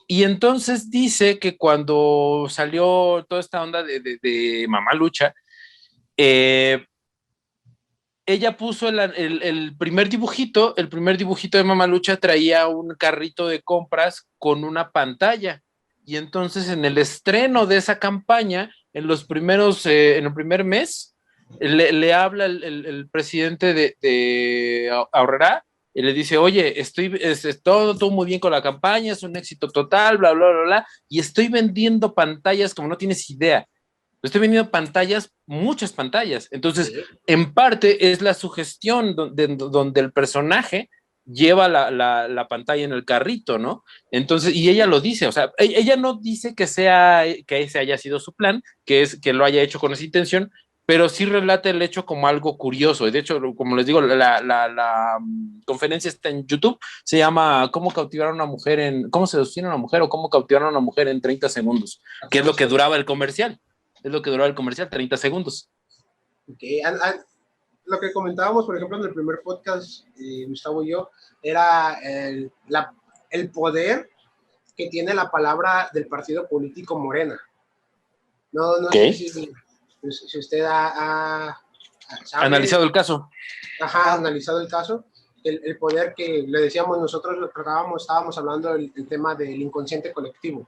y entonces dice que cuando salió toda esta onda de Mamalucha, ella puso el primer dibujito de Mamalucha traía un carrito de compras con una pantalla. Y entonces en el estreno de esa campaña, en el primer mes, le habla el presidente de Aurrera y le dice, oye, todo muy bien con la campaña, es un éxito total, bla, bla, bla, bla, y estoy vendiendo pantallas como no tienes idea. Estoy vendiendo pantallas, muchas pantallas. Entonces, en parte es la sugestión donde el personaje lleva la pantalla en el carrito, ¿no? Entonces, y ella lo dice, o sea, ella no dice que ese haya sido su plan, que lo haya hecho con esa intención, pero sí relata el hecho como algo curioso. Y de hecho, como les digo, la conferencia está en YouTube, se llama ¿Cómo cautivar a una mujer cómo seducir a una mujer o cómo cautivar a una mujer en 30 segundos? Que es lo que duraba el comercial. Es lo que duraba el comercial, 30 segundos. Okay. Lo que comentábamos, por ejemplo, en el primer podcast, Gustavo y yo, era el poder que tiene la palabra del partido político Morena. No Okay. sé si usted ha analizado el caso. Ajá, analizado el caso. El poder que le decíamos nosotros, lo tratábamos, estábamos hablando del tema del inconsciente colectivo.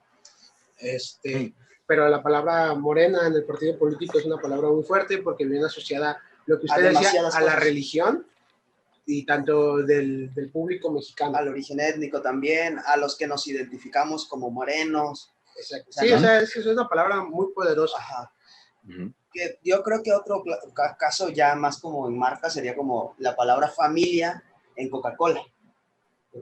Pero la palabra morena en el partido político es una palabra muy fuerte porque viene asociada, lo que usted decía, a la religión y tanto del público mexicano. Al origen étnico también, a los que nos identificamos como morenos. Exacto. Sí, o sea, es una palabra muy poderosa. Ajá. Que yo creo que otro caso ya más como en marca sería como la palabra familia en Coca-Cola.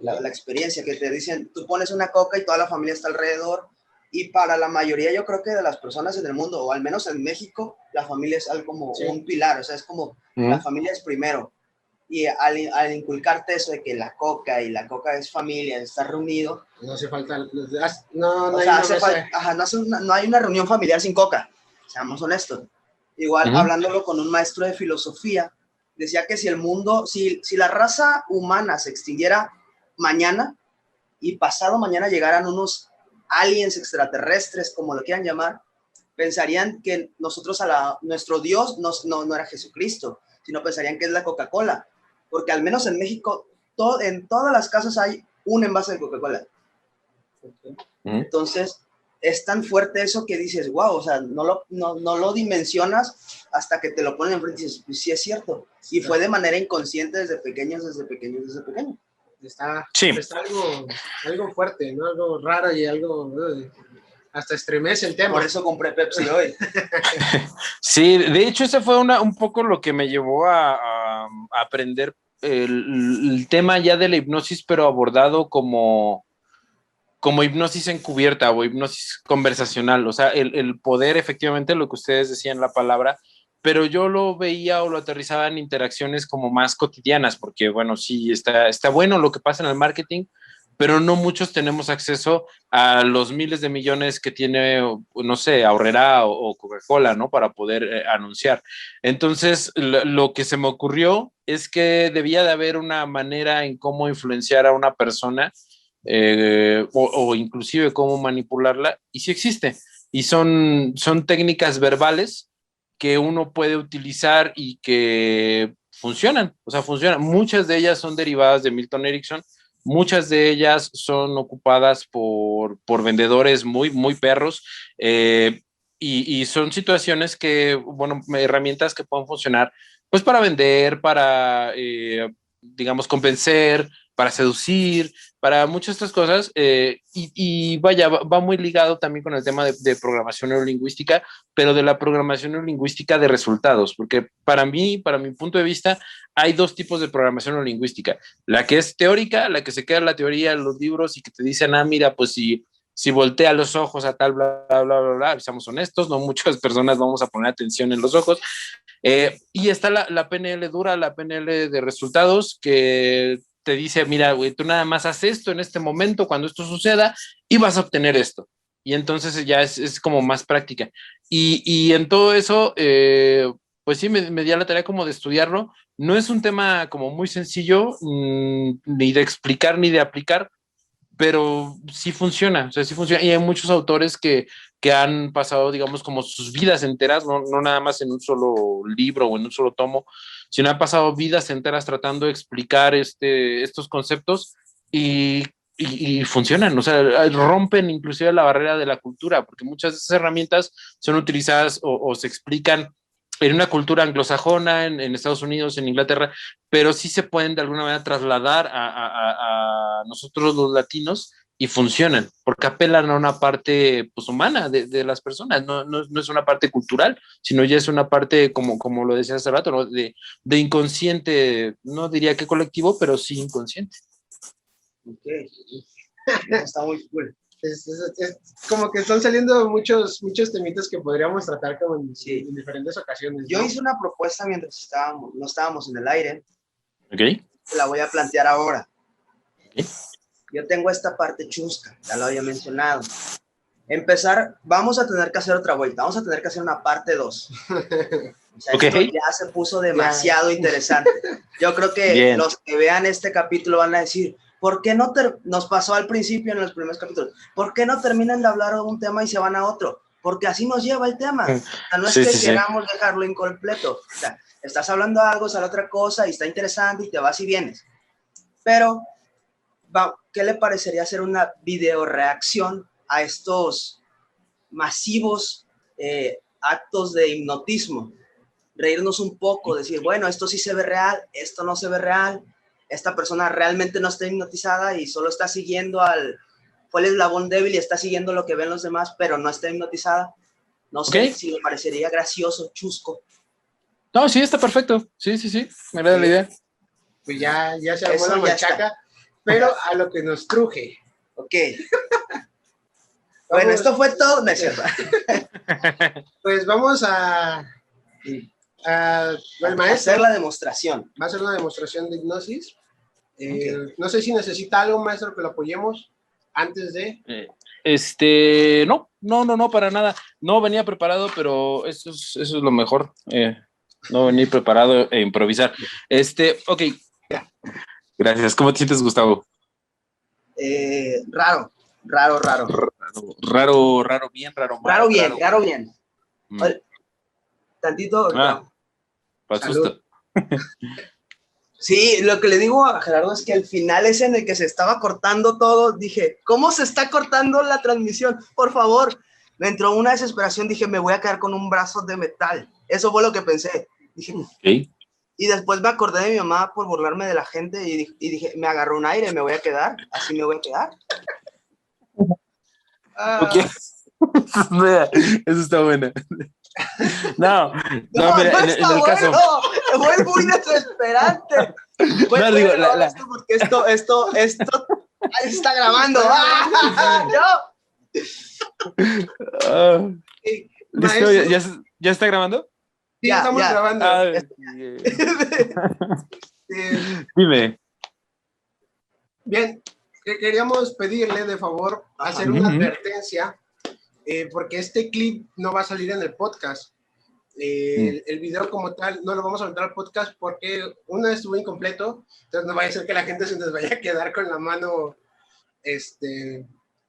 La experiencia que te dicen, tú pones una coca y toda la familia está alrededor. Y para la mayoría, yo creo que de las personas en el mundo, o al menos en México, la familia es algo como un pilar, o sea, es como la familia es primero. Y al inculcarte eso de que la coca es familia, de estar reunido. No hace falta, no hay una reunión familiar sin coca, seamos honestos. Igual, hablándolo con un maestro de filosofía, decía que si el mundo, si la raza humana se extinguiera mañana y pasado mañana llegaran unos aliens extraterrestres, como lo quieran llamar, pensarían que nosotros nuestro Dios no era Jesucristo, sino pensarían que es la Coca-Cola, porque al menos en México, en todas las casas hay un envase de Coca-Cola. Entonces, es tan fuerte eso que dices, wow, o sea, no lo dimensionas hasta que te lo ponen enfrente y dices, pues sí es cierto. Y fue de manera inconsciente desde pequeño. Está algo fuerte, ¿no? Algo raro y algo hasta estremece el tema. Por eso compré Pepsi hoy. Sí, de hecho ese fue un poco lo que me llevó a aprender el tema ya de la hipnosis, pero abordado como hipnosis encubierta o hipnosis conversacional, o sea, el poder efectivamente, lo que ustedes decían, la palabra, pero yo lo veía o lo aterrizaba en interacciones como más cotidianas, porque bueno, sí, está bueno lo que pasa en el marketing, pero no muchos tenemos acceso a los miles de millones que tiene, no sé, Aurrera o Coca-Cola, ¿no? Para poder anunciar. Entonces, lo que se me ocurrió es que debía de haber una manera en cómo influenciar a una persona o inclusive cómo manipularla, y sí existe. Y son técnicas verbales que uno puede utilizar y que funcionan, o sea, funcionan. Muchas de ellas son derivadas de Milton Erickson, muchas de ellas son ocupadas por vendedores muy, muy perros, y son situaciones que, bueno, herramientas que pueden funcionar, pues para vender, para, digamos, convencer, para seducir, para muchas de estas cosas, y vaya, va muy ligado también con el tema de programación neurolingüística, pero de la programación neurolingüística de resultados, porque para mí, para mi punto de vista, hay dos tipos de programación neurolingüística, la que es teórica, la que se queda en la teoría en los libros y que te dicen, mira, pues si voltea los ojos a tal, bla, bla, bla, bla, bla, seamos honestos, no muchas personas vamos a poner atención en los ojos, y está la PNL dura, la PNL de resultados, que te dice, mira, güey, tú nada más haz esto en este momento, cuando esto suceda, y vas a obtener esto. Y entonces ya es como más práctica. Y en todo eso, pues sí, me di a la tarea como de estudiarlo. No es un tema como muy sencillo, ni de explicar ni de aplicar, pero sí funciona, o sea, sí funciona. Y hay muchos autores que han pasado, digamos, como sus vidas enteras, no nada más en un solo libro o en un solo tomo, sino han pasado vidas enteras tratando de explicar estos conceptos y funcionan, o sea, rompen inclusive la barrera de la cultura, porque muchas de esas herramientas son utilizadas o se explican en una cultura anglosajona, en Estados Unidos, en Inglaterra, pero sí se pueden de alguna manera trasladar a nosotros los latinos y funcionan, porque apelan a una parte pues, humana de las personas, no es una parte cultural, sino ya es una parte, como lo decía hace rato, ¿no? de inconsciente, no diría que colectivo, pero sí inconsciente. Ok. Eso está muy cool. Es como que están saliendo muchos temitas que podríamos tratar como en diferentes ocasiones, ¿no? Yo hice una propuesta mientras no estábamos en el aire. Ok. Te la voy a plantear ahora. Okay. Yo tengo esta parte chusca, ya lo había mencionado. Vamos a tener que hacer otra vuelta, vamos a tener que hacer una parte 2. O sea, esto ya se puso demasiado interesante. Yo creo que los que vean este capítulo van a decir, ¿por qué no nos pasó al principio en los primeros capítulos? ¿Por qué no terminan de hablar de un tema y se van a otro? Porque así nos lleva el tema. O sea, no es que queramos dejarlo incompleto. O sea, estás hablando de algo, sale otra cosa y está interesante y te vas y vienes. Pero, ¿qué le parecería hacer una video reacción a estos masivos actos de hipnotismo? Reírnos un poco, decir, bueno, esto sí se ve real, esto no se ve real, esta persona realmente no está hipnotizada y solo está siguiendo fue el eslabón débil y está siguiendo lo que ven los demás, pero no está hipnotizada. No sé si me parecería gracioso, chusco. No, sí, está perfecto. Sí, me agrada la idea. Pues ya se armó la machaca, pero a lo que nos truje. Ok. Bueno, esto fue todo. No es cierto. Pues vamos el maestro hacer la demostración. Va a hacer una demostración de hipnosis. No sé si necesita algo, maestro, que lo apoyemos antes de... No, para nada. No venía preparado, pero eso es lo mejor. No venir preparado e improvisar. Ok. Gracias. ¿Cómo te sientes, Gustavo? Raro. Raro, bien, raro, mal. Raro, bien. Tantito. Para susto. Sí, lo que le digo a Gerardo es que al final ese en el que se estaba cortando todo, dije, ¿cómo se está cortando la transmisión? Por favor. Me entró una desesperación, dije, me voy a quedar con un brazo de metal. Eso fue lo que pensé. Dije, y después me acordé de mi mamá por burlarme de la gente y dije, me agarró un aire, me voy a quedar, así me voy a quedar. Eso está bueno. No, mira, en el caso. Fue muy desesperante. No, digo, porque esto está grabando. ¿Listo? ¿Ya está grabando? Sí, estamos grabando. Dime. Bien, queríamos pedirle de favor hacer una advertencia, porque este clip no va a salir en el podcast. El video como tal no lo vamos a meter al podcast porque uno estuvo incompleto, entonces no vaya a ser que la gente se nos vaya a quedar con la mano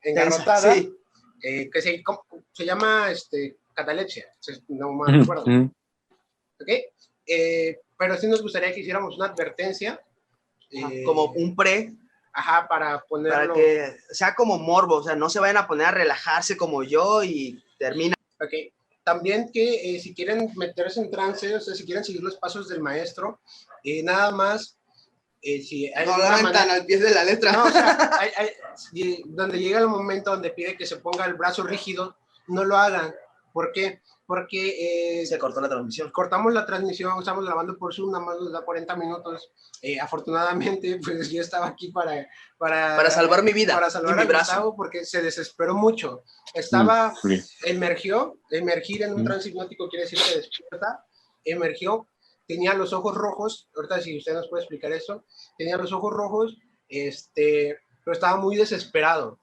engarrotada. Sí. Que se llama catalepsia, no me acuerdo. ¿Okay? Pero sí nos gustaría que hiciéramos una advertencia. Como un pre. Ajá, para ponerlo. Para que sea como morbo, o sea, no se vayan a poner a relajarse como yo y termina. Ok. También que si quieren meterse en trance, o sea, si quieren seguir los pasos del maestro, nada más. Si hay no lo aventan al pie de la letra. No, o sea, donde llega el momento donde pide que se ponga el brazo rígido, no lo hagan. ¿Por qué? Porque se cortó la transmisión. Cortamos la transmisión, estamos grabando por Zoom, nada más nos da 40 minutos. Afortunadamente, pues yo estaba aquí para salvar mi vida. Para salvar a Gustavo, porque se desesperó mucho. Emergir en un trance hipnótico quiere decir que despierta, emergió, tenía los ojos rojos, ahorita si usted nos puede explicar eso, tenía los ojos rojos, pero estaba muy desesperado.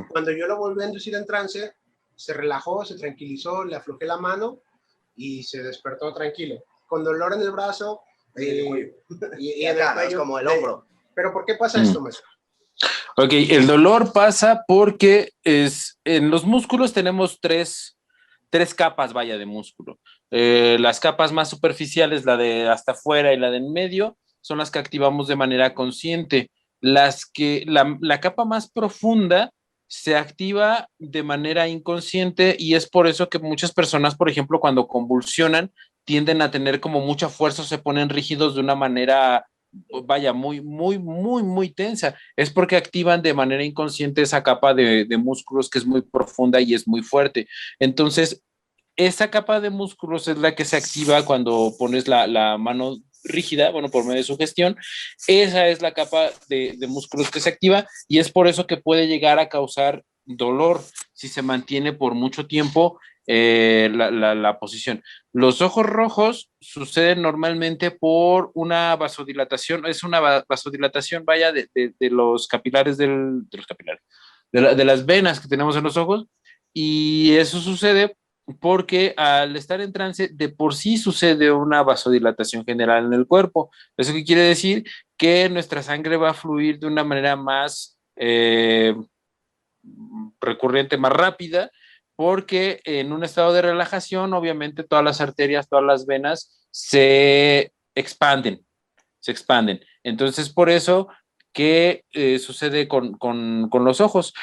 Cuando yo lo volví a inducir en trance, se relajó, se tranquilizó, le aflojé la mano y se despertó tranquilo. Con dolor en el brazo y en el cuello, como el hombro. ¿Pero por qué pasa esto, maestro? Ok, el dolor pasa porque en los músculos tenemos tres capas, de músculo. Las capas más superficiales, la de hasta afuera y la de en medio, son las que activamos de manera consciente. La capa más profunda se activa de manera inconsciente y es por eso que muchas personas, por ejemplo, cuando convulsionan, tienden a tener como mucha fuerza o se ponen rígidos de una manera vaya, muy tensa. Es porque activan de manera inconsciente esa capa de músculos que es muy profunda y es muy fuerte. Entonces, esa capa de músculos es la que se activa cuando pones la mano rígida, bueno, por medio de sugestión. Esa es la capa de músculos que se activa y es por eso que puede llegar a causar dolor si se mantiene por mucho tiempo la posición. Los ojos rojos suceden normalmente por una vasodilatación, es una vasodilatación, vaya, de los capilares de los capilares, de las venas que tenemos en los ojos, y eso sucede porque al estar en trance, de por sí sucede una vasodilatación general en el cuerpo. ¿Eso qué quiere decir? Que nuestra sangre va a fluir de una manera más recurrente, más rápida, porque en un estado de relajación, obviamente todas las arterias, todas las venas se expanden. Entonces, por eso que sucede con los ojos.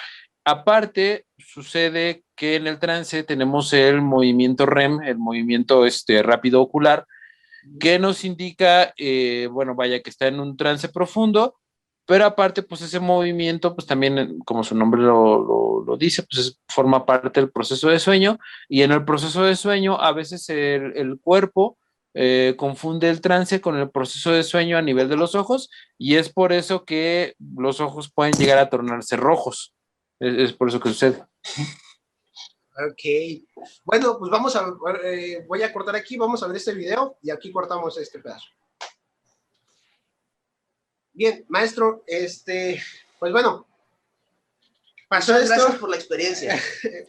Aparte, sucede que en el trance tenemos el movimiento REM, el movimiento rápido ocular, que nos indica, bueno, vaya, que está en un trance profundo, pero aparte, pues ese movimiento, pues también, como su nombre lo dice, pues forma parte del proceso de sueño, y en el proceso de sueño a veces el cuerpo confunde el trance con el proceso de sueño a nivel de los ojos, y es por eso que los ojos pueden llegar a tornarse rojos. Es por eso que sucede. Ok. Bueno, pues vamos a ver, voy a cortar aquí, vamos a ver este video y aquí cortamos este pedazo. Bien, maestro, pues bueno, pasó Muchas esto. gracias por la experiencia.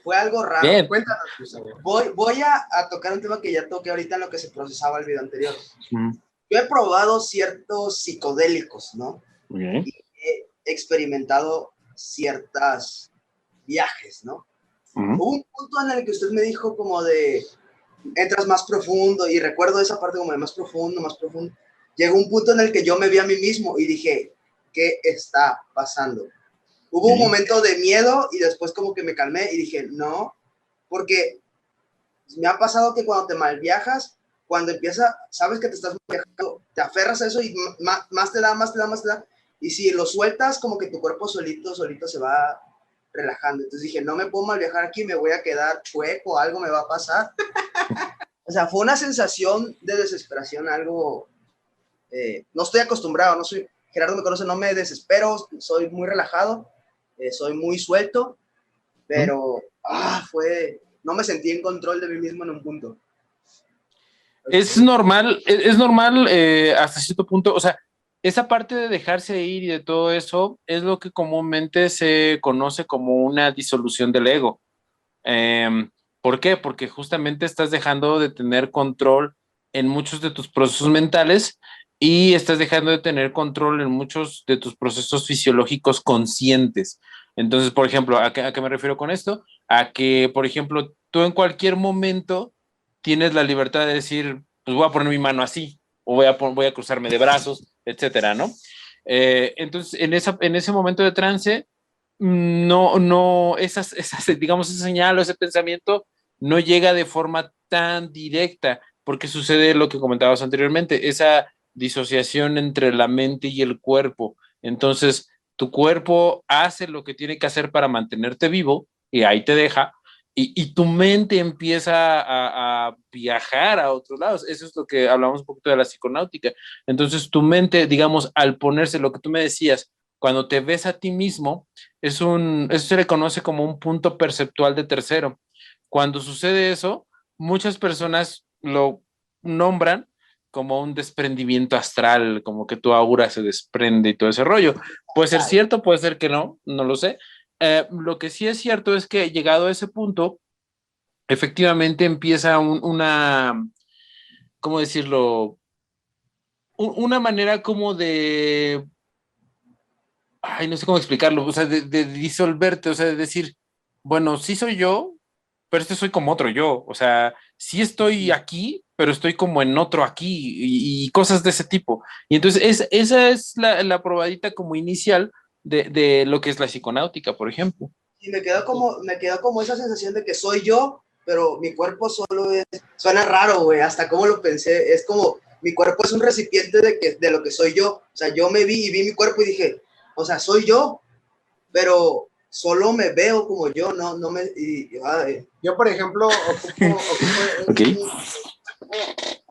Fue algo raro. Bien. Cuéntanos, pues, a ver. Voy a tocar un tema que ya toqué ahorita en lo que se procesaba el video anterior. Mm. Yo he probado ciertos psicodélicos, ¿no? Okay. Y he experimentado ciertos viajes, ¿no? Hubo un punto en el que usted me dijo como de, entras más profundo, y recuerdo esa parte como de más profundo, más profundo. Llegó un punto en el que yo me vi a mí mismo y dije, ¿qué está pasando? Hubo un momento de miedo y después como que me calmé y dije, no, porque me ha pasado que cuando te malviajas, cuando empieza, sabes que te estás viajando, te aferras a eso y más te da, más te da, más te da. Y si lo sueltas, como que tu cuerpo solito se va relajando. Entonces dije, no me puedo mal viajar aquí, me voy a quedar chueco, algo me va a pasar. O sea, fue una sensación de desesperación, algo, no estoy acostumbrado, no soy, Gerardo me conoce, no me desespero, soy muy relajado, soy muy suelto, pero no me sentí en control de mí mismo en un punto. Es normal hasta cierto punto, o sea, esa parte de dejarse ir y de todo eso es lo que comúnmente se conoce como una disolución del ego. ¿Por qué? Porque justamente estás dejando de tener control en muchos de tus procesos mentales y estás dejando de tener control en muchos de tus procesos fisiológicos conscientes. Entonces, por ejemplo, ¿a qué me refiero con esto? A que, por ejemplo, tú en cualquier momento tienes la libertad de decir, pues voy a poner mi mano así, o voy a cruzarme de brazos, etcétera, ¿no? Entonces, en ese momento de trance, digamos, esa señal o ese pensamiento no llega de forma tan directa, porque sucede lo que comentabas anteriormente, esa disociación entre la mente y el cuerpo. Entonces, tu cuerpo hace lo que tiene que hacer para mantenerte vivo y ahí te deja, y tu mente empieza a viajar a otros lados. Eso es lo que hablamos un poquito de la psiconáutica. Entonces, tu mente, digamos, al ponerse lo que tú me decías, cuando te ves a ti mismo, eso se le conoce como un punto perceptual de tercero. Cuando sucede eso, muchas personas lo nombran como un desprendimiento astral, como que tu aura se desprende y todo ese rollo. Puede ser cierto, puede ser que no, no lo sé. Lo que sí es cierto es que llegado a ese punto, efectivamente empieza ¿cómo decirlo? Una manera como de, ay, no sé cómo explicarlo, o sea, de disolverte, o sea, de decir, bueno, sí soy yo, pero soy como otro yo, o sea, sí estoy aquí, pero estoy como en otro aquí y cosas de ese tipo. Y entonces esa es la probadita como inicial de lo que es la psiconáutica, por ejemplo. Y me quedó como esa sensación de que soy yo, pero mi cuerpo solo es, suena raro, güey, hasta como lo pensé, es como mi cuerpo es un recipiente de lo que soy yo. O sea, yo me vi y vi mi cuerpo y dije, o sea, soy yo, pero solo me veo como yo, no me... Yo, por ejemplo, ocupo Okay.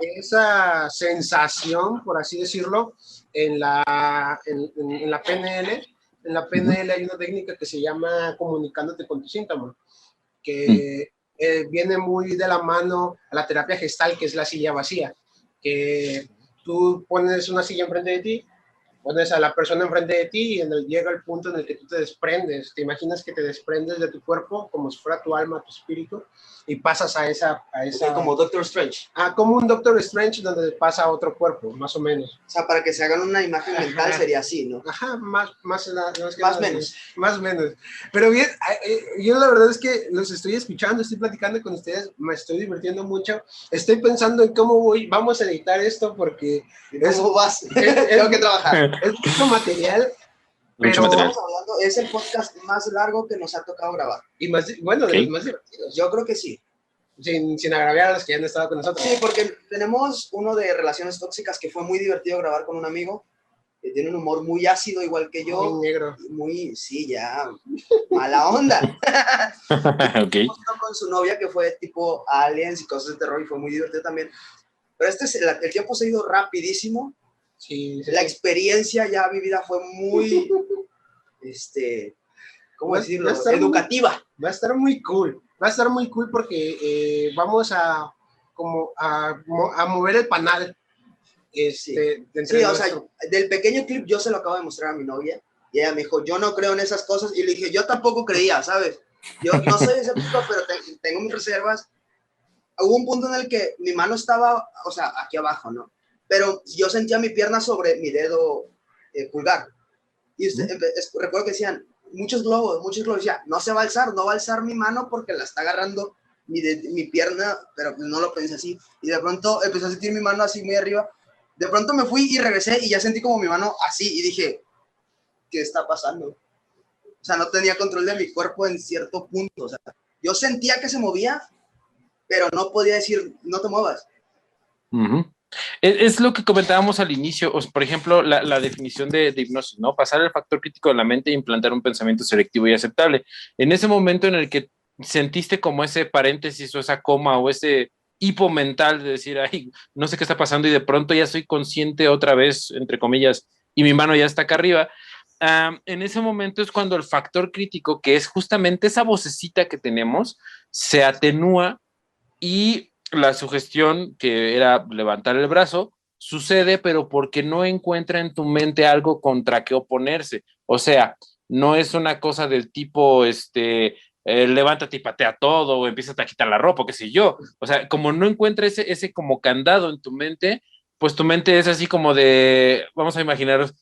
esa sensación, por así decirlo, en la PNL. En la PNL hay una técnica que se llama comunicándote con tu síntoma, que viene muy de la mano a la terapia gestal, que es la silla vacía, que tú pones una silla enfrente de ti, pones a la persona enfrente de ti y llega el punto en el que tú te desprendes. Te imaginas que te desprendes de tu cuerpo como si fuera tu alma, tu espíritu, y pasas a esa... como Doctor Strange. Como un Doctor Strange donde pasa a otro cuerpo, más o menos. O sea, para que se hagan una imagen mental sería así, ¿no? Ajá, más menos. Más menos. Pero bien, yo la verdad es que los estoy escuchando, estoy platicando con ustedes, me estoy divirtiendo mucho. Estoy pensando en cómo vamos a editar esto porque... ¿Cómo vas? Tengo que trabajar. Es mucho material. Mucho material. Es el podcast más largo que nos ha tocado grabar. Y más, bueno, de los más divertidos. Yo creo que sí. Sin agraviar a los que ya han estado con nosotros. Sí, porque tenemos uno de relaciones tóxicas que fue muy divertido grabar con un amigo que tiene un humor muy ácido, igual que yo. Muy negro. Sí, ya, mala onda. Okay. Con su novia que fue tipo aliens y cosas de terror y fue muy divertido también. Pero el tiempo se ha ido rapidísimo. Sí. La experiencia ya vivida fue muy, ¿cómo decirlo? Educativa. Va a estar muy cool. Va a estar muy cool porque vamos a mover el panal. Sí, o sea, del pequeño clip yo se lo acabo de mostrar a mi novia y ella me dijo, yo no creo en esas cosas, y le dije, yo tampoco creía, ¿sabes? Yo no soy escéptico, pero tengo mis reservas. Hubo un punto en el que mi mano estaba, o sea, aquí abajo, ¿no? Pero yo sentía mi pierna sobre mi dedo pulgar. Y recuerdo que decían, muchos globos, decían, no va a alzar mi mano porque la está agarrando mi pierna, pero no lo pensé así. Y de pronto empecé a sentir mi mano así muy arriba. De pronto me fui y regresé y ya sentí como mi mano así y dije, ¿qué está pasando? O sea, no tenía control de mi cuerpo en cierto punto. O sea, yo sentía que se movía, pero no podía decir, no te muevas. Es lo que comentábamos al inicio, por ejemplo, la definición de hipnosis, ¿no? Pasar el factor crítico de la mente e implantar un pensamiento selectivo y aceptable. En ese momento en el que sentiste como ese paréntesis o esa coma o ese hipo mental de decir, ay, no sé qué está pasando y de pronto ya soy consciente otra vez, entre comillas, y mi mano ya está acá arriba, en ese momento es cuando el factor crítico, que es justamente esa vocecita que tenemos, se atenúa y la sugestión, que era levantar el brazo, sucede, pero porque no encuentra en tu mente algo contra qué oponerse. O sea, no es una cosa del tipo, levántate y patea todo, o empieza a quitar la ropa, qué sé yo. O sea, como no encuentra ese como candado en tu mente, pues tu mente es así como de, vamos a imaginarlos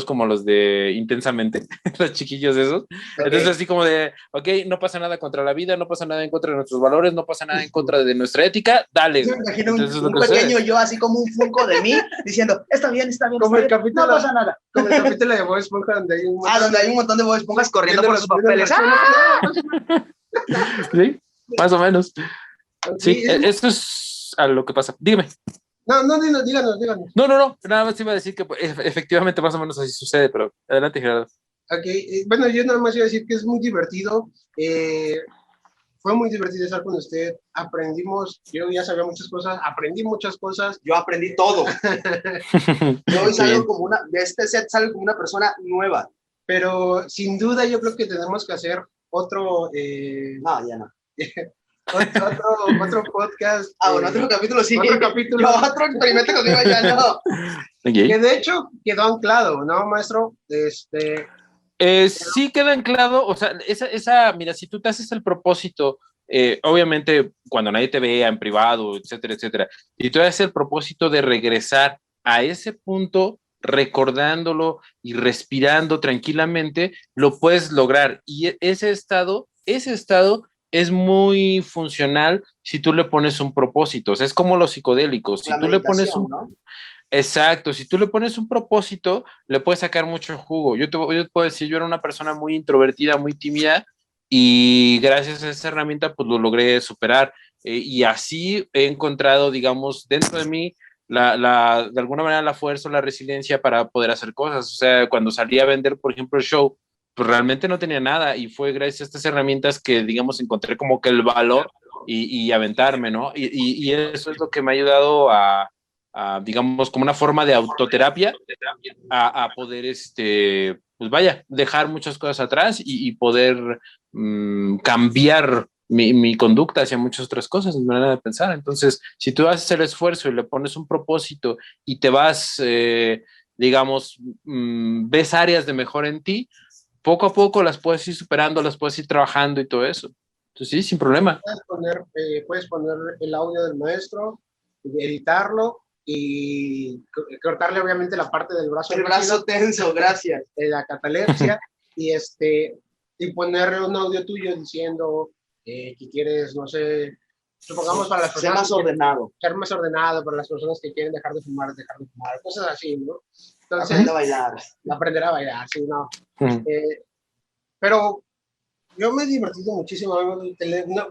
como los de Intensamente, los chiquillos esos. Okay. Entonces así como de, ok, no pasa nada contra la vida, no pasa nada en contra de nuestros valores, no pasa nada en contra de nuestra ética, dale. Yo me imagino un pequeño yo así como un Funko de mí, diciendo, está bien, como está bien, no pasa nada. Como el capítulo de Bob Esponja donde hay un montón de Bob Esponjas corriendo por sus papeles. Sí, más o menos. Sí, eso es a lo que pasa. Dígame. No, díganos. No, nada más iba a decir que efectivamente más o menos así sucede, pero adelante, Gerardo. Ok, bueno, yo nada más iba a decir que es muy divertido, fue muy divertido estar con usted, yo ya sabía muchas cosas, aprendí muchas cosas. Yo aprendí todo. Yo hoy salgo de este set salgo como una persona nueva. Pero sin duda yo creo que tenemos que hacer otro... No, ya no. otro podcast. Bueno, otro capítulo, sí. Otro capítulo. Otro experimento conmigo, ya no. Okay. Que de hecho quedó anclado, ¿no, maestro? Sí queda anclado, o sea, mira, si tú te haces el propósito, obviamente cuando nadie te vea en privado, etcétera, y tú haces el propósito de regresar a ese punto, recordándolo y respirando tranquilamente, lo puedes lograr. Y ese estado es muy funcional si tú le pones un propósito. O sea, es como los psicodélicos. Si tú le pones ¿no? Exacto, si tú le pones un propósito, le puedes sacar mucho jugo. Yo te puedo decir, yo era una persona muy introvertida, muy tímida, y gracias a esa herramienta, pues lo logré superar. Y así he encontrado, digamos, dentro de mí de alguna manera la fuerza o la resiliencia para poder hacer cosas. O sea, cuando salí a vender, por ejemplo, el show, pues realmente no tenía nada y fue gracias a estas herramientas que, digamos, encontré como que el valor y aventarme, ¿no? Y eso es lo que me ha ayudado digamos, como una forma de autoterapia a poder, pues vaya, dejar muchas cosas atrás y poder cambiar mi conducta hacia muchas otras cosas, mi manera de pensar. Entonces, si tú haces el esfuerzo y le pones un propósito y te vas, digamos, ves áreas de mejora en ti, poco a poco las puedes ir superando, las puedes ir trabajando y todo eso. Entonces, sí, sin problema. Puedes poner el audio del maestro, editarlo y cortarle obviamente la parte del brazo. El brazo tenso, gracias. La catalepsia y ponerle un audio tuyo diciendo que quieres, no sé, supongamos para las personas... Ser más ordenado. Ser más ordenado para las personas que quieren dejar de fumar, cosas así, ¿no? Entonces, aprender a bailar, sí, ¿no? Pero yo me he divertido muchísimo.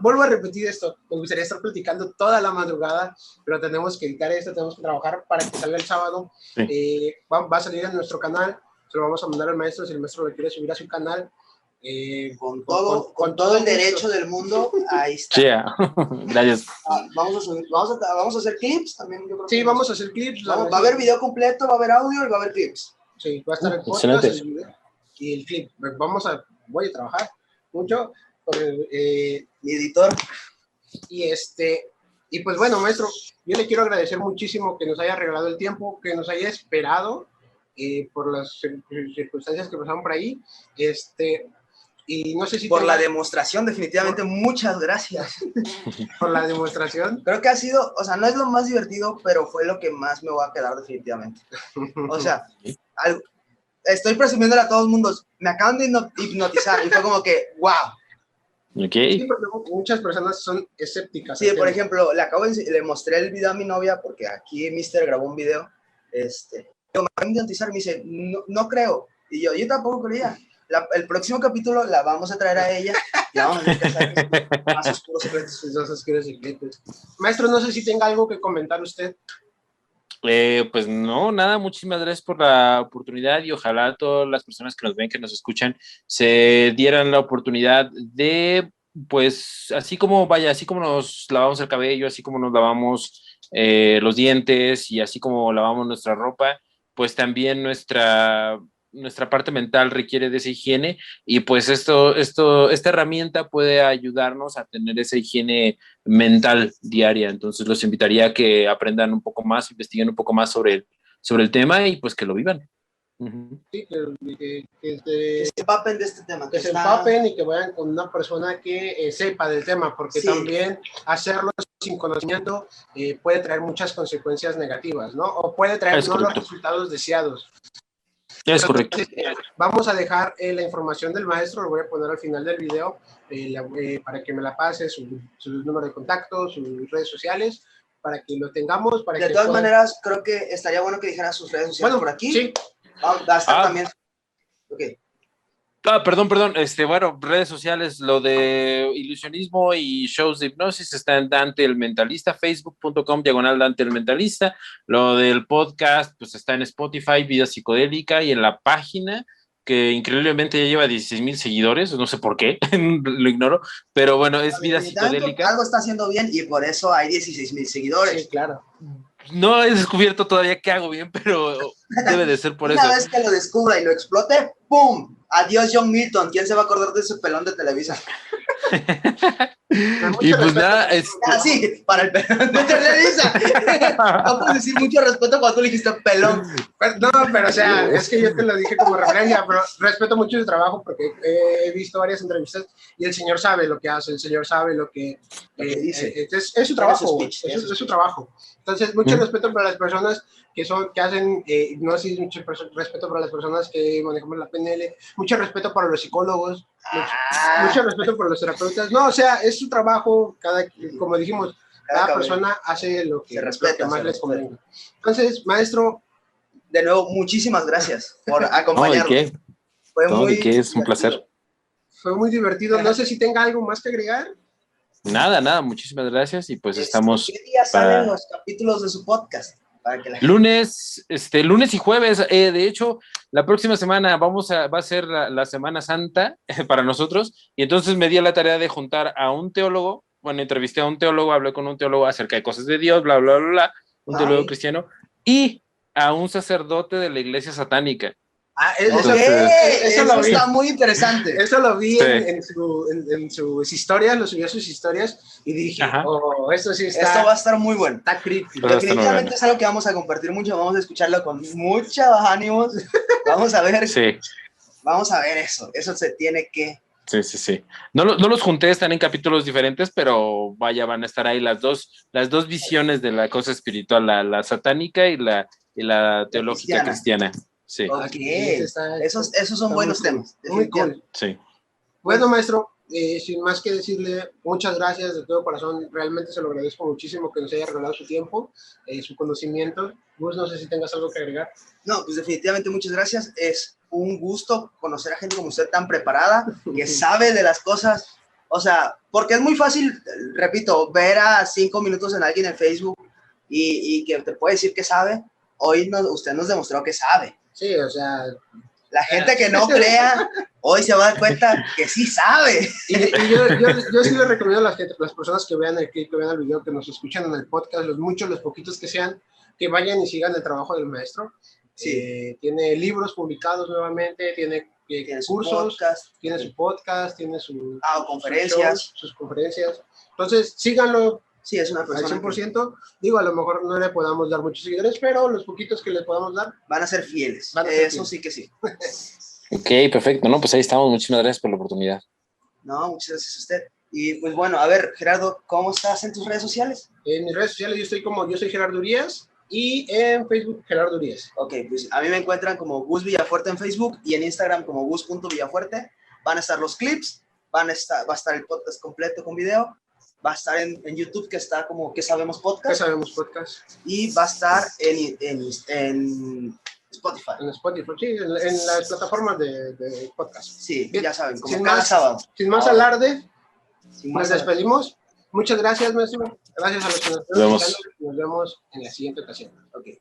Vuelvo a repetir esto. Me gustaría estar platicando toda la madrugada, pero tenemos que editar esto, tenemos que trabajar para que salga el sábado. Sí. Va a salir en nuestro canal. Se lo vamos a mandar al maestro si el maestro lo quiere subir a su canal. Con todo el derecho del mundo, ahí está. Sí, gracias. Vamos a hacer clips también. Yo creo sí, vamos a hacer clips. Va a haber video completo, va a haber audio y va a haber clips. Sí, va a estar el podcast, el video y el clip. Voy a trabajar mucho con mi editor. Y pues bueno, maestro, yo le quiero agradecer muchísimo que nos haya regalado el tiempo, que nos haya esperado por las circunstancias que pasaron por ahí. Y no sé si por la demostración, definitivamente, muchas gracias. Por la demostración. Creo que ha sido, o sea, no es lo más divertido, pero fue lo que más me voy a quedar definitivamente. O sea, estoy presumiéndole a todo el mundo, me acaban de hipnotizar y fue como que, wow. Okay. Sí, porque muchas personas son escépticas. Sí, por ejemplo, le mostré el video a mi novia porque aquí Mister grabó un video. Me acaban de hipnotizar y me dice, no creo. Y yo tampoco creía. El próximo capítulo la vamos a traer a ella y la vamos a hacer más oscuros secretos. Maestro, no sé si tenga algo que comentar usted. Pues no, nada, muchísimas gracias por la oportunidad y ojalá todas las personas que nos ven, que nos escuchan, se dieran la oportunidad de, pues, así como nos lavamos el cabello, así como nos lavamos los dientes y así como lavamos nuestra ropa, pues también nuestra parte mental requiere de esa higiene y pues esta herramienta puede ayudarnos a tener esa higiene mental diaria. Entonces los invitaría a que aprendan un poco más, investiguen un poco más sobre el tema y pues que lo vivan. Sí, que se empapen de este tema. Que se empapen y que vayan con una persona que sepa del tema, porque también hacerlo sin conocimiento puede traer muchas consecuencias negativas, ¿no? O puede traer no los resultados deseados. Es correcto. Vamos a dejar la información del maestro, lo voy a poner al final del video para que me la pase, su número de contacto, sus redes sociales, para que lo tengamos. De todas maneras, creo que estaría bueno que dijera sus redes sociales por aquí. Sí. Va a estar también. Okay. Perdón. Bueno, redes sociales, lo de ilusionismo y shows de hipnosis está en Dante el Mentalista, facebook.com/Dante el Mentalista. Lo del podcast, pues está en Spotify, Vida Psicodélica, y en la página, que increíblemente ya lleva 16,000 seguidores, no sé por qué, lo ignoro, pero bueno, es Vida Psicodélica. Algo está haciendo bien y por eso hay 16,000 seguidores. Sí, claro. No he descubierto todavía qué hago bien, pero debe de ser por eso. Una vez que lo descubra y lo explote, ¡pum! Adiós, John Milton. ¿Quién se va a acordar de ese pelón de Televisa? Y pues nada, sí, para el pelón de Televisa. No puedes decir mucho respeto cuando tú le dijiste pelón. No, pero o sea, es que yo te lo dije como referencia, pero respeto mucho su trabajo porque he visto varias entrevistas y el señor sabe lo que hace, el señor sabe lo que dice. Es su trabajo, es su trabajo. Entonces, mucho respeto para las personas que hacen hipnosis, mucho respeto para las personas que manejamos la PNL, mucho respeto para los psicólogos, mucho respeto para los terapeutas. No, o sea, es su trabajo, como dijimos, cada persona hace lo que más les convenga. Entonces, maestro, de nuevo, muchísimas gracias por acompañarnos. Es un placer. Fue muy divertido. No sé si tenga algo más que agregar. Nada, muchísimas gracias y pues estamos... ¿Qué día salen los capítulos de su podcast? Para que la gente... Lunes y jueves. De hecho, la próxima semana va a ser la Semana Santa para nosotros. Y entonces me di a la tarea de juntar a un teólogo. Bueno, entrevisté a un teólogo, hablé con un teólogo acerca de cosas de Dios, bla, bla, bla, bla. Un teólogo cristiano. Y a un sacerdote de la iglesia satánica. Eso está muy interesante. Eso lo vi Sí. en sus historias, lo subió a sus historias y dije, esto sí está... Esto va a estar muy bueno. Está crítico. Definitivamente es algo que vamos a compartir mucho, vamos a escucharlo con muchos ánimos. Vamos a ver. Sí. Vamos a ver eso se tiene que... Sí. No los junté, están en capítulos diferentes, pero vaya, van a estar ahí las dos visiones de la cosa espiritual, la satánica y la teológica cristiana. Sí. Ok, esos son buenos temas. Muy cool. Sí. Bueno, maestro, sin más que decirle, muchas gracias de todo corazón. Realmente se lo agradezco muchísimo que nos haya regalado su tiempo, su conocimiento. Gus, no sé si tengas algo que agregar. No, pues definitivamente muchas gracias. Es un gusto conocer a gente como usted tan preparada, que sabe de las cosas. O sea, porque es muy fácil, repito, ver a 5 minutos en alguien en Facebook y que te puede decir que sabe. Hoy usted nos demostró que sabe. Sí, o sea... La gente que no crea, hoy se va a dar cuenta que sí sabe. Y yo sí le recomiendo a las personas que vean el clip, que vean el video, que nos escuchan en el podcast, los poquitos que sean, que vayan y sigan el trabajo del maestro. Sí. Tiene libros publicados nuevamente, tiene cursos, tiene su podcast, tiene conferencias. Sus conferencias. Entonces, síganlo. Sí, es una persona. Al 100%. Digo, a lo mejor no le podamos dar muchos seguidores, pero los poquitos que le podamos dar van a ser fieles. Eso sí que sí. Ok, perfecto. No, pues ahí estamos. Muchísimas gracias por la oportunidad. No, muchas gracias a usted. Y pues bueno, a ver, Gerardo, ¿cómo estás en tus redes sociales? En mis redes sociales yo soy Gerardo Urias y en Facebook Gerardo Urias. Ok, pues a mí me encuentran como Gus Villafuerte en Facebook y en Instagram como gus.villafuerte. Van a estar los clips, va a estar el podcast completo con video. Va a estar en YouTube, que está como ¿Qué Sabemos Podcast? ¿Qué Sabemos Podcast? Y va a estar en Spotify. En Spotify, sí, en las plataformas de podcast. Sí, bien, ya saben, como cada sábado. Sin más alarde, nos despedimos. Muchas gracias, maestro. Gracias a los que nos están escuchando. Nos vemos en la siguiente ocasión. Okay.